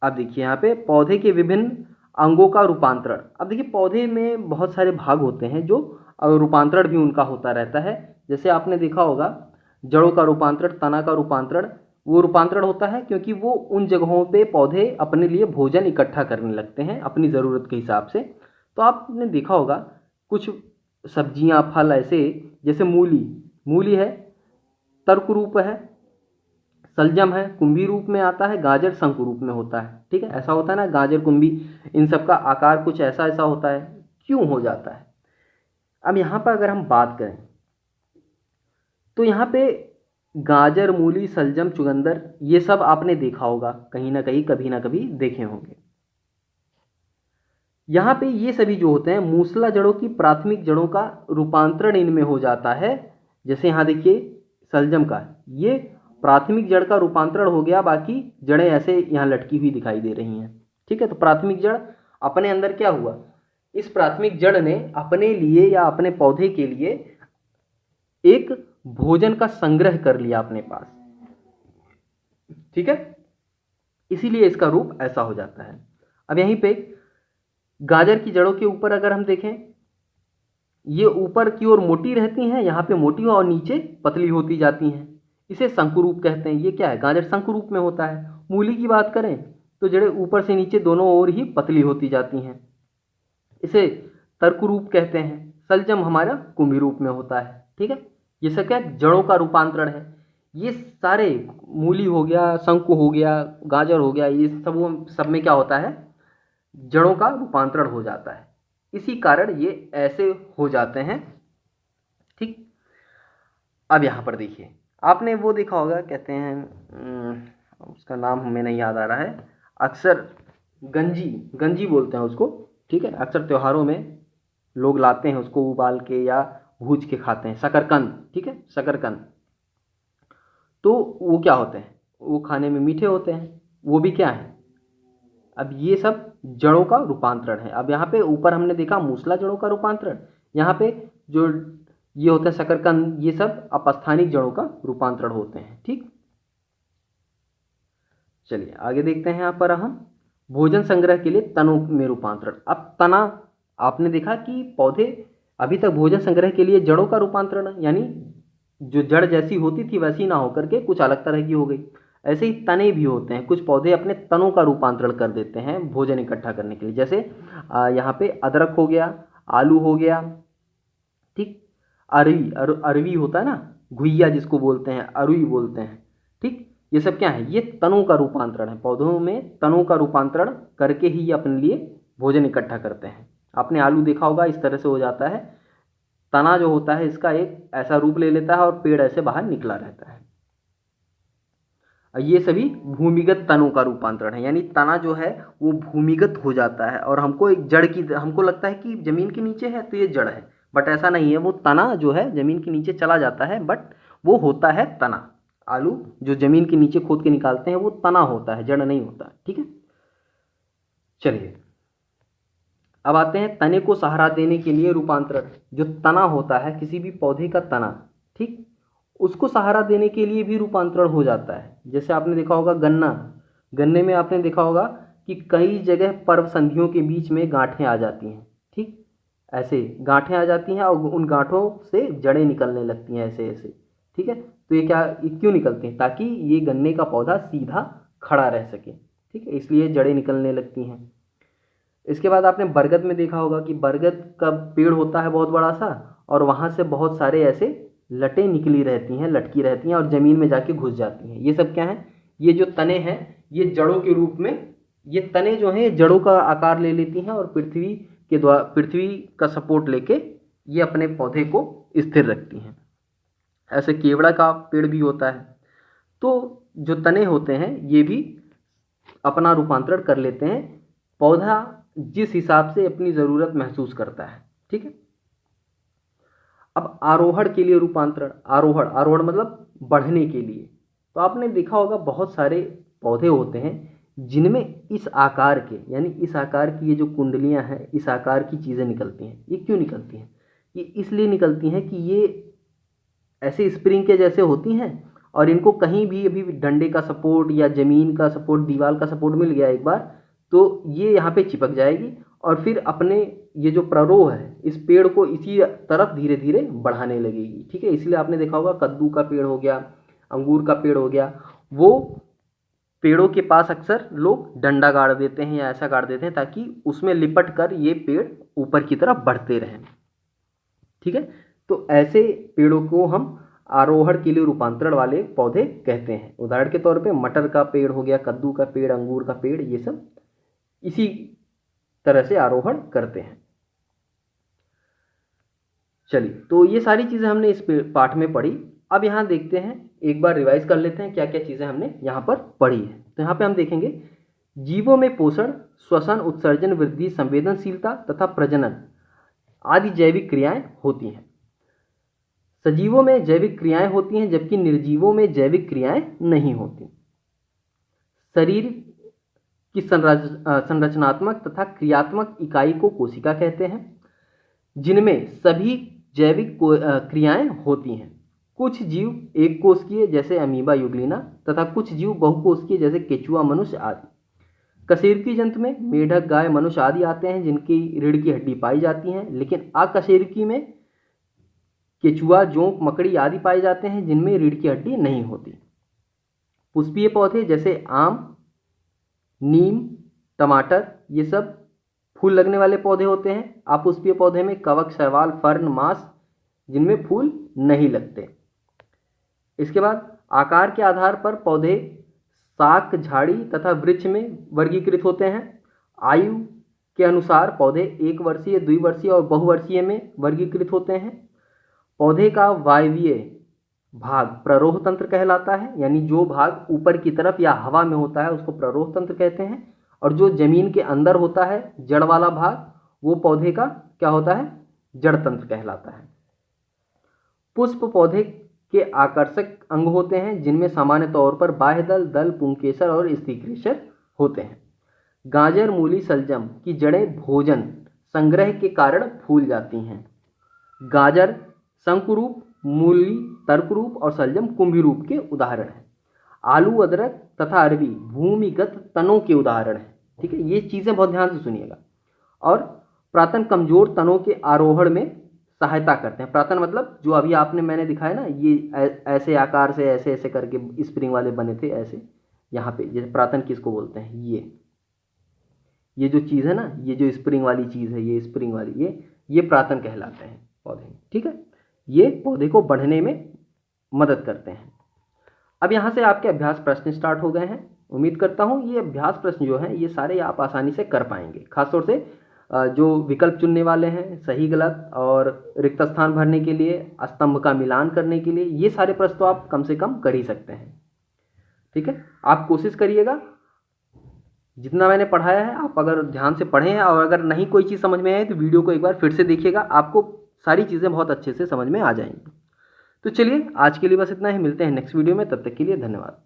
अब देखिए यहाँ पे पौधे के विभिन्न अंगों का रूपांतरण। अब देखिए पौधे में बहुत सारे भाग होते हैं जो रूपांतरण भी उनका होता रहता है। जैसे आपने देखा होगा जड़ों का रूपांतरण, तना का रूपांतरण, वो रूपांतरण होता है क्योंकि वो उन जगहों पे पौधे अपने लिए भोजन इकट्ठा करने लगते हैं अपनी ज़रूरत के हिसाब से। तो आपने देखा होगा कुछ सब्जियां फल ऐसे, जैसे मूली, मूली है तर्क रूप है, सलजम है कुंभी रूप में आता है, गाजर शंकु रूप में होता है। ठीक है, ऐसा होता है ना, गाजर कुंभी, इन सब का आकार कुछ ऐसा ऐसा होता है, क्यों हो जाता है। अब यहाँ पर अगर हम बात करें तो यहाँ पे गाजर, मूली, सलजम, चुकंदर, ये सब आपने देखा होगा कहीं ना कहीं, कभी ना कभी देखे होंगे। यहाँ पे ये सभी जो होते हैं मूसला जड़ों की प्राथमिक जड़ों का रूपांतरण इनमें हो जाता है। जैसे यहाँ देखिए सलजम का ये प्राथमिक जड़ का रूपांतरण हो गया, बाकी जड़ें ऐसे यहाँ लटकी हुई दिखाई दे रही हैं। ठीक है, तो प्राथमिक जड़ अपने अंदर क्या हुआ, इस प्राथमिक जड़ ने अपने लिए या अपने पौधे के लिए एक भोजन का संग्रह कर लिया अपने पास। ठीक है, इसीलिए इसका रूप ऐसा हो जाता है। अब यहीं पे गाजर की जड़ों के ऊपर अगर हम देखें, ये ऊपर की ओर मोटी रहती हैं, यहाँ पे मोटी और नीचे पतली होती जाती हैं, इसे शंकुरूप कहते हैं। ये क्या है, गाजर शंकुरूप में होता है। मूली की बात करें तो जड़ें ऊपर से नीचे दोनों ओर ही पतली होती जाती हैं, इसे तर्करूप कहते हैं। सलजम हमारा कुंभी रूप में होता है। ठीक है, ये सब क्या जड़ों का रूपांतरण है। ये सारे मूली हो गया, शंकु हो गया, गाजर हो गया, ये सब में क्या होता है, जड़ों का रूपांतरण हो जाता है। इसी कारण ये ऐसे हो जाते हैं। ठीक, अब यहाँ पर देखिए आपने वो देखा होगा, कहते हैं उसका नाम हमें नहीं याद आ रहा है, अक्सर गंजी, गंजी बोलते हैं उसको। ठीक है, अक्सर त्योहारों में लोग लाते हैं उसको उबाल के या भूज के खाते हैं, शकरकंद। ठीक है, शकरकंद, तो वो क्या होते हैं, वो खाने में मीठे होते हैं, वो भी क्या है, अब ये सब जड़ों का रूपांतरण है। अब यहाँ पे ऊपर हमने देखा मूसला जड़ों का रूपांतरण, यहाँ पे जो ये होता है शकरकंद, ये सब अपस्थानिक जड़ों का रूपांतरण होते हैं। ठीक, चलिए आगे देखते हैं। यहाँ पर हम भोजन संग्रह के लिए तनों में रूपांतरण। अब तना, आपने देखा कि पौधे अभी तक भोजन संग्रह के लिए जड़ों का रूपांतरण, यानी जो जड़ जैसी होती थी वैसी ना होकर के कुछ अलग तरह की हो गई। ऐसे ही तने भी होते हैं, कुछ पौधे अपने तनों का रूपांतरण कर देते हैं भोजन इकट्ठा करने के लिए। जैसे यहाँ पे अदरक हो गया, आलू हो गया, ठीक, अरवी, अरवी होता है ना, घुइया जिसको बोलते हैं, अरवी बोलते हैं। ठीक, ये सब क्या है, ये तनों का रूपांतरण है। पौधों में तनों का रूपांतरण करके ही अपने लिए भोजन इकट्ठा करते हैं। आपने आलू देखा होगा, इस तरह से हो जाता है, तना जो होता है इसका एक ऐसा रूप ले लेता है और पेड़ ऐसे बाहर निकला रहता है। ये सभी भूमिगत तनों का रूपांतरण है, यानी तना जो है वो भूमिगत हो जाता है और हमको एक जड़ की, हमको लगता है कि ज़मीन के नीचे है तो ये जड़ है, बट ऐसा नहीं है। वो तना जो है ज़मीन के नीचे चला जाता है, बट वो होता है तना। आलू जो ज़मीन के नीचे खोद के निकालते हैं वो तना होता है, जड़ नहीं होता। ठीक है, चलिए अब आते हैं तने को सहारा देने के लिए रूपांतरण। जो तना होता है किसी भी पौधे का तना, ठीक, उसको सहारा देने के लिए भी रूपांतरण हो जाता है। जैसे आपने देखा होगा गन्ना, गन्ने में आपने देखा होगा कि कई जगह पर्व संधियों के बीच में गांठें आ जाती हैं। ठीक, ऐसे गांठें आ जाती हैं और उन गांठों से जड़ें निकलने लगती हैं ऐसे ऐसे। ठीक है, तो ये क्यों निकलती हैं? ताकि ये गन्ने का पौधा सीधा खड़ा रह सके। ठीक है, इसलिए जड़ें निकलने लगती हैं। इसके बाद आपने बरगद में देखा होगा कि बरगद का पेड़ होता है बहुत बड़ा सा, और वहाँ से बहुत सारे ऐसे लटें निकली रहती हैं, लटकी रहती हैं और ज़मीन में जाके घुस जाती हैं। ये सब क्या है? ये जो तने हैं ये जड़ों के रूप में, ये तने जो हैं जड़ों का आकार ले लेती हैं और पृथ्वी का सपोर्ट लेके ये अपने पौधे को स्थिर रखती हैं। ऐसे केवड़ा का पेड़ भी होता है। तो जो तने होते हैं ये भी अपना रूपांतरण कर लेते हैं, पौधा जिस हिसाब से अपनी ज़रूरत महसूस करता है। ठीक है, अब आरोहण के लिए रूपांतरण। आरोहण मतलब बढ़ने के लिए। तो आपने देखा होगा बहुत सारे पौधे होते हैं जिनमें इस आकार के, यानी इस आकार की ये जो कुंडलियां हैं, इस आकार की चीज़ें निकलती हैं। ये क्यों निकलती हैं? ये इसलिए निकलती हैं कि ये ऐसे स्प्रिंग के जैसे होती हैं और इनको कहीं भी अभी डंडे का सपोर्ट या ज़मीन का सपोर्ट, दीवार का सपोर्ट मिल गया एक बार, तो ये यहाँ पे चिपक जाएगी और फिर अपने ये जो प्ररोह है इस पेड़ को इसी तरफ धीरे धीरे बढ़ाने लगेगी। ठीक है, इसलिए आपने देखा होगा कद्दू का पेड़ हो गया, अंगूर का पेड़ हो गया, वो पेड़ों के पास अक्सर लोग डंडा गाड़ देते हैं या ऐसा गाड़ देते हैं ताकि उसमें लिपट कर ये पेड़ ऊपर की तरफ बढ़ते रहें। ठीक है, तो ऐसे पेड़ों को हम आरोहण के लिए रूपांतरण वाले पौधे कहते हैं। उदाहरण के तौर पे मटर का पेड़ हो गया, कद्दू का पेड़, अंगूर का पेड़, ये सब इसी तरह से आरोहण करते हैं। चलिए, तो ये सारी चीज़ें हमने इस पाठ में पढ़ी। अब यहाँ देखते हैं, एक बार रिवाइज कर लेते हैं क्या क्या चीज़ें हमने यहाँ पर पढ़ी है। तो यहाँ पे हम देखेंगे जीवों में पोषण, श्वसन, उत्सर्जन, वृद्धि, संवेदनशीलता तथा प्रजनन आदि जैविक क्रियाएं होती हैं। सजीवों में जैविक क्रियाएं होती हैं जबकि निर्जीवों में जैविक क्रियाएं नहीं होती। शरीर की संरचनात्मक तथा क्रियात्मक इकाई को कोशिका कहते हैं, जिनमें सभी जैविक क्रियाएं होती हैं। कुछ जीव एक कोशिकीय जैसे अमीबा यूग्लिना तथा कुछ जीव बहुकोशिकीय जैसे केचुआ, मनुष्य आदि। कशेरुकी जंतु में मेढक, गाय, मनुष्य आदि आते हैं जिनकी रीढ़ की हड्डी पाई जाती हैं, लेकिन अकशेरुकी में केचुआ, जोंक, मकड़ी आदि पाए जाते हैं जिनमें रीढ़ की हड्डी नहीं होती। पुष्पीय पौधे जैसे आम, नीम, टमाटर, ये सब फूल लगने वाले पौधे होते हैं। अपुष्पीय पौधे में कवक, शैवाल, फर्न, मांस, जिनमें फूल नहीं लगते। इसके बाद आकार के आधार पर पौधे शाक, झाड़ी तथा वृक्ष में वर्गीकृत होते हैं। आयु के अनुसार पौधे 1 वर्षीय, 2 वर्षीय और बहुवर्षीय में वर्गीकृत होते हैं। पौधे का वायवीय भाग प्ररोह तंत्र कहलाता है, यानी जो भाग ऊपर की तरफ या हवा में होता है उसको प्ररोह तंत्र कहते हैं, और जो जमीन के अंदर होता है जड़ वाला भाग वो पौधे का क्या होता है? जड़ तंत्र कहलाता है। पुष्प पौधे के आकर्षक अंग होते हैं जिनमें सामान्य तौर पर बाह्यदल, दल, पुंकेसर और स्टिग्रेसर होते हैं। गाजर, मूली, शलजम की जड़ें भोजन संग्रह के कारण फूल जाती हैं। गाजर शंकुरूप, मूली तर्करूप और शलजम कुंभी रूप के उदाहरण हैं। आलू, अदरक तथा अरबी भूमिगत तनों के उदाहरण हैं। ठीक है, ये चीज़ें बहुत ध्यान से सुनिएगा। और प्रातन कमजोर तनों के आरोहण में सहायता करते हैं। प्रातन मतलब जो अभी मैंने दिखाया ना, ये ऐसे आकार से ऐसे ऐसे करके स्प्रिंग वाले बने थे ऐसे, यहाँ पे जैसे प्रातन किसको बोलते हैं? ये जो चीज़ है ना, ये जो स्प्रिंग वाली चीज़ है, ये स्प्रिंग वाली, ये प्रातन कहलाते हैं पौधे। ठीक है, ये पौधे को बढ़ने में मदद करते हैं। अब यहाँ से आपके अभ्यास प्रश्न स्टार्ट हो गए हैं। उम्मीद करता हूँ ये अभ्यास प्रश्न जो हैं ये सारे आप आसानी से कर पाएंगे। खासतौर से जो विकल्प चुनने वाले हैं, सही गलत और रिक्त स्थान भरने के लिए, स्तंभ का मिलान करने के लिए, ये सारे प्रश्न तो आप कम से कम कर ही सकते हैं। ठीक है, आप कोशिश करिएगा जितना मैंने पढ़ाया है आप अगर ध्यान से पढ़े हैं और अगर नहीं कोई चीज़ समझ में आए तो वीडियो को एक बार फिर से देखिएगा, आपको सारी चीज़ें बहुत अच्छे से समझ में आ जाएंगी। तो चलिए आज के लिए बस इतना ही, मिलते हैं नेक्स्ट वीडियो में, तब तक के लिए धन्यवाद।